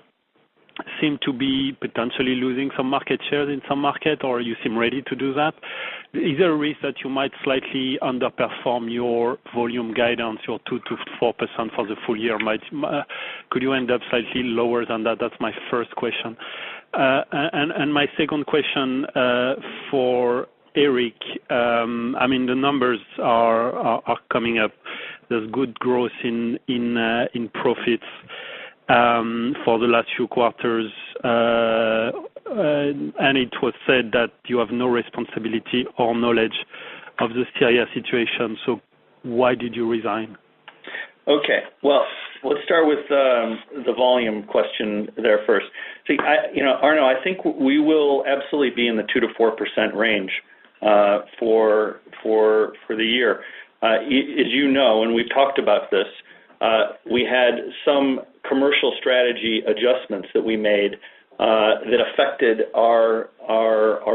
seem to be potentially losing some market shares in some market, or you seem ready to do that. Is there a risk that you might slightly underperform your volume guidance, your 2 to 4% for the full year? Could you end up slightly lower than that? That's my first question. And my second question for Eric, the numbers are coming up. There's good growth in profits for the last few quarters, and it was said that you have no responsibility or knowledge of the Syria situation. So why did you resign? Okay. Well, let's start with the volume question there first. See, Arnaud, I think we will absolutely be in the 2 to 4% range for the year. As you know, and we've talked about this, we had some commercial strategy adjustments that we made that affected our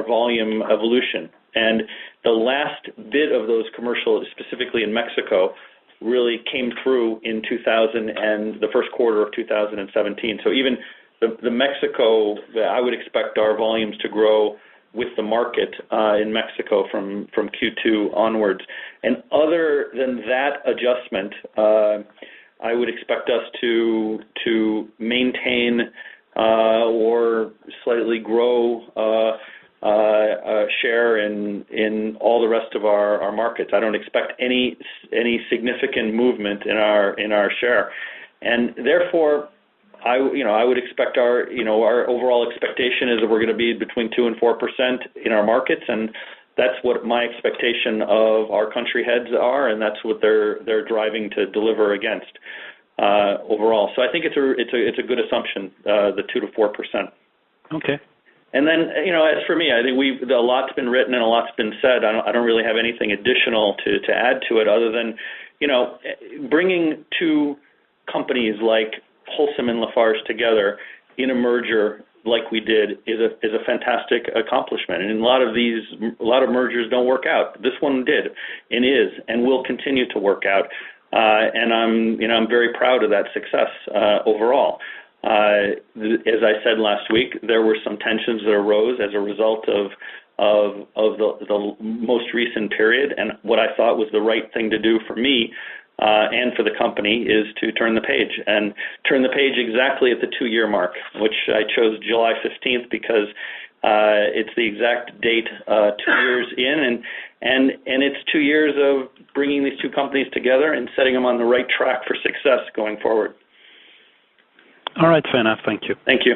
volume evolution. And the last bit of those commercial, specifically in Mexico, really came through in the first quarter of 2017. So even the Mexico, I would expect our volumes to grow with the market in Mexico from Q2 onwards. And other than that adjustment, I would expect us to maintain or slightly grow share in all the rest of our markets. I don't expect any significant movement in our share, and therefore, I would expect our overall expectation is that we're going to be between 2 and 4% in our markets, and that's what my expectation of our country heads are, and that's what they're driving to deliver against overall. So I think it's a good assumption, the 2 to 4%. Okay. And then, as for me, I think a lot's been written and a lot's been said. I don't really have anything additional to add to it other than, bringing two companies like Holcim and Lafarge together in a merger like we did is a fantastic accomplishment. And a lot of mergers don't work out. This one did and is and will continue to work out. And I'm very proud of that success overall. As I said last week, there were some tensions that arose as a result of the most recent period, and what I thought was the right thing to do for me and for the company is to turn the page exactly at the 2-year mark, which I chose July 15th because it's the exact date 2 years in, and it's 2 years of bringing these two companies together and setting them on the right track for success going forward. All right, fair enough. Thank you. Thank you.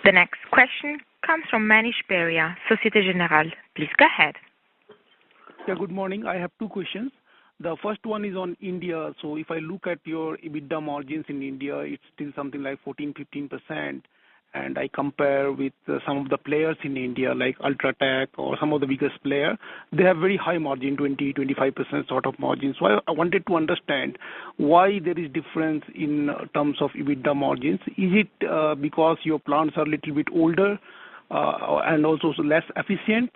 The next question comes from Manish Beria, Societe Generale. Please go ahead. Yeah, good morning. I have two questions. The first one is on India. So if I look at your EBITDA margins in India, it's still something like 14-15%. And I compare with some of the players in India, like Ultratech or some of the biggest players, they have very high margin, 20-25% sort of margin. So I wanted to understand why there is difference in terms of EBITDA margins. Is it because your plants are a little bit older and also less efficient?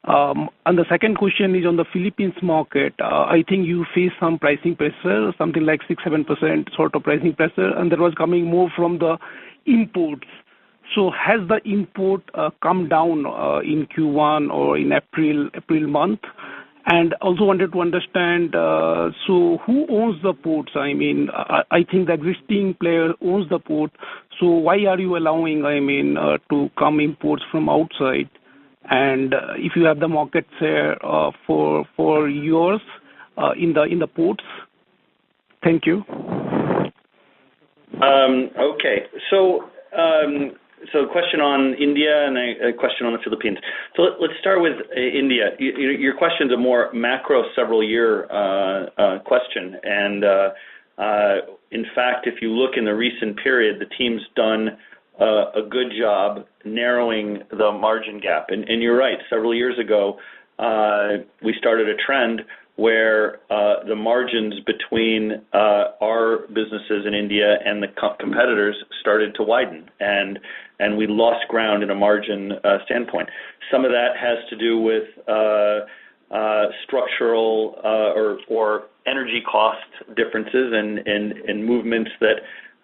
And the second question is on the Philippines market. I think you face some pricing pressure, something like 6-7% sort of pricing pressure, and that was coming more from the imports. So has the import come down in Q1 or in April month? And also wanted to understand, so who owns the ports? I mean, I think the existing player owns the port. So why are you allowing, to come imports from outside? And if you have the market share for yours in the ports? Thank you. Okay. So a question on India and a question on the Philippines. So let's start with India. Your question's a more macro several-year question. And in fact, if you look in the recent period, the team's done a good job narrowing the margin gap. And you're right, several years ago, we started a trend where the margins between our businesses in India and the competitors started to widen, and we lost ground in a margin standpoint. Some of that has to do with structural or energy cost differences and movements that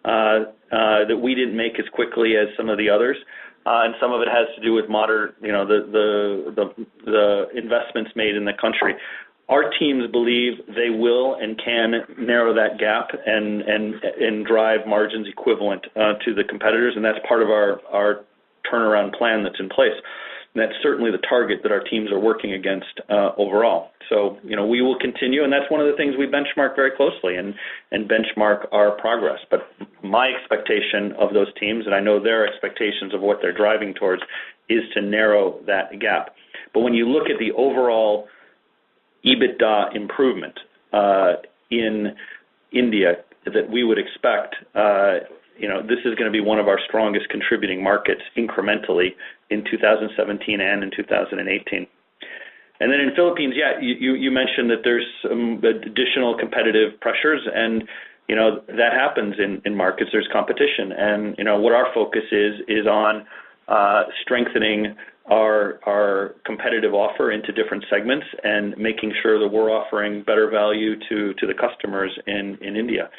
that we didn't make as quickly as some of the others. And some of it has to do with the investments made in the country. Our teams believe they will and can narrow that gap and drive margins equivalent to the competitors, and that's part of our turnaround plan that's in place. And that's certainly the target that our teams are working against overall. So, we will continue, and that's one of the things we benchmark very closely and benchmark our progress. But my expectation of those teams, and I know their expectations of what they're driving towards, is to narrow that gap. But when you look at the overall EBITDA improvement in India that we would expect, this is going to be one of our strongest contributing markets incrementally in 2017 and in 2018. And then in Philippines, you mentioned that there's some additional competitive pressures, and that happens in markets. There's competition, and what our focus is on strengthening our competitive offer into different segments and making sure that we're offering better value to the customers in India.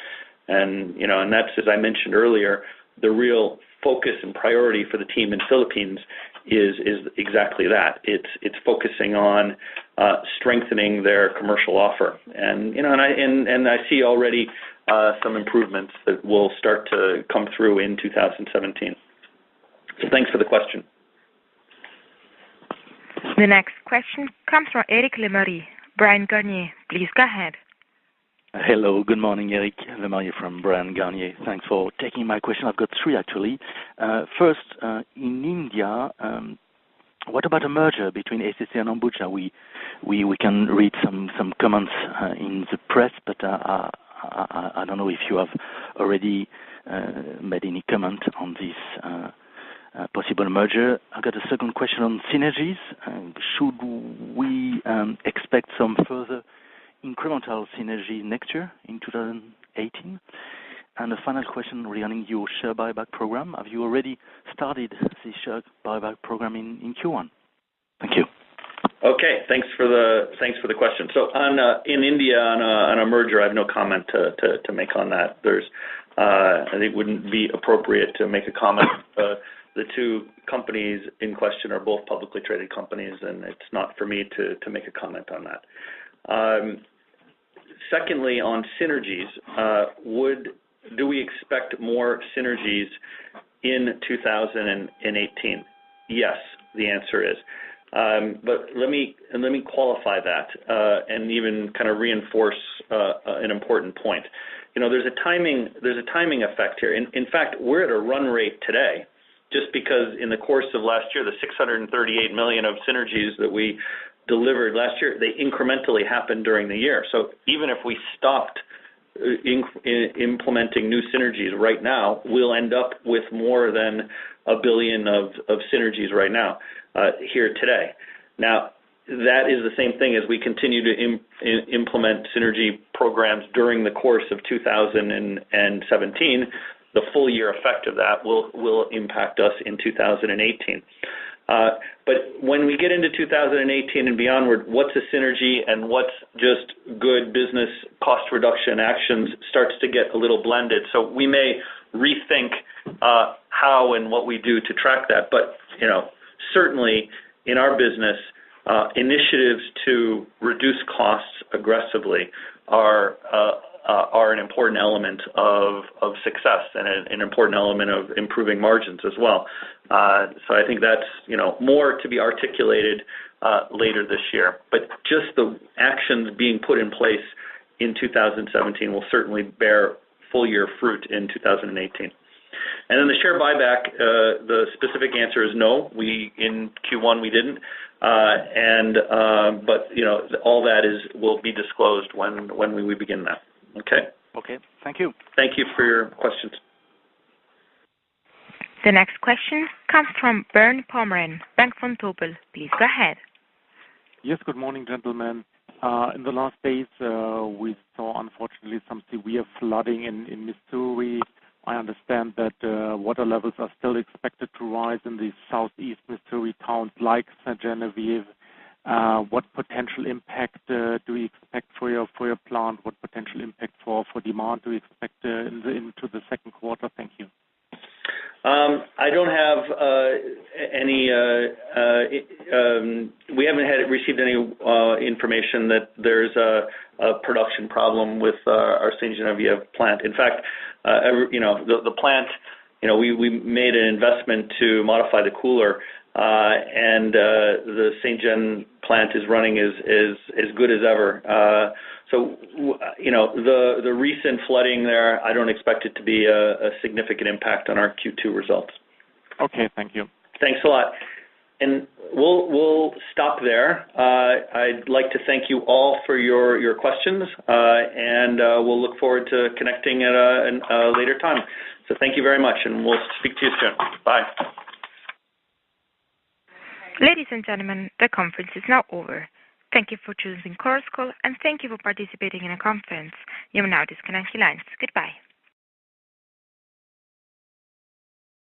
And that's, as I mentioned earlier, the real focus and priority for the team in Philippines is exactly that. It's focusing on strengthening their commercial offer, and I see already some improvements that will start to come through in 2017. So thanks for the question. The next question comes from Eric Lemarie. Brian Garnier, please go ahead. Hello, good morning, Eric Lemarie from Brian Garnier. Thanks for taking my question. I've got three, actually. First, in India, what about a merger between ACC and Ambuja? We can read some comments in the press, but I don't know if you have already made any comment on this possible merger. I've got a second question on synergies. Should we expect some further incremental synergy next year in 2018? And a final question regarding your share buyback program. Have you already started the share buyback program in Q1? Thank you. Okay, thanks for the question. So in India on a merger, I have no comment to make on that. I think it wouldn't be appropriate to make a comment. The two companies in question are both publicly traded companies, and it's not for me to make a comment on that. Secondly, on synergies, do we expect more synergies in 2018? Yes, the answer is. But let me qualify that and even kind of reinforce an important point. There's a timing effect here. In fact, we're at a run rate today, just because in the course of last year, the 638 million of synergies that we delivered last year, they incrementally happened during the year. So even if we stopped implementing new synergies right now, we'll end up with more than 1 billion of synergies right now here today. Now, that is the same thing as we continue to implement synergy programs during the course of 2017. The full year effect of that will impact us in 2018. But when we get into 2018 and beyond, what's a synergy and what's just good business cost reduction actions starts to get a little blended. So we may rethink how and what we do to track that. But certainly in our business, initiatives to reduce costs aggressively are an important element of success and an important element of improving margins as well. So I think that's more to be articulated later this year. But just the actions being put in place in 2017 will certainly bear full year fruit in 2018. And then the share buyback, the specific answer is no. In Q1 we didn't. But all that will be disclosed when we begin that. Okay. Okay. Thank you. Thank you for your questions. The next question comes from Bernd Pomrehn, Bank Vontobel. Please go ahead. Yes, good morning, gentlemen. In the last days, we saw, unfortunately, some severe flooding in Missouri. I understand that water levels are still expected to rise in the southeast Missouri towns like St. Genevieve. What potential impact do we expect for your plant? What potential impact for demand do we expect into the second quarter information that there's a production problem with our St. Genevieve plant. In fact, the plant, we made an investment to modify the cooler, and the St. Gen plant is running as good as ever. The recent flooding there, I don't expect it to be a significant impact on our Q2 results. Okay, thank you. Thanks a lot. And we'll stop there. I'd like to thank you all for your questions, and we'll look forward to connecting at a later time. So thank you very much, and we'll speak to you soon. Bye. Ladies and gentlemen, the conference is now over. Thank you for choosing Chorus Call, and thank you for participating in a conference. You may now disconnect your lines. Goodbye.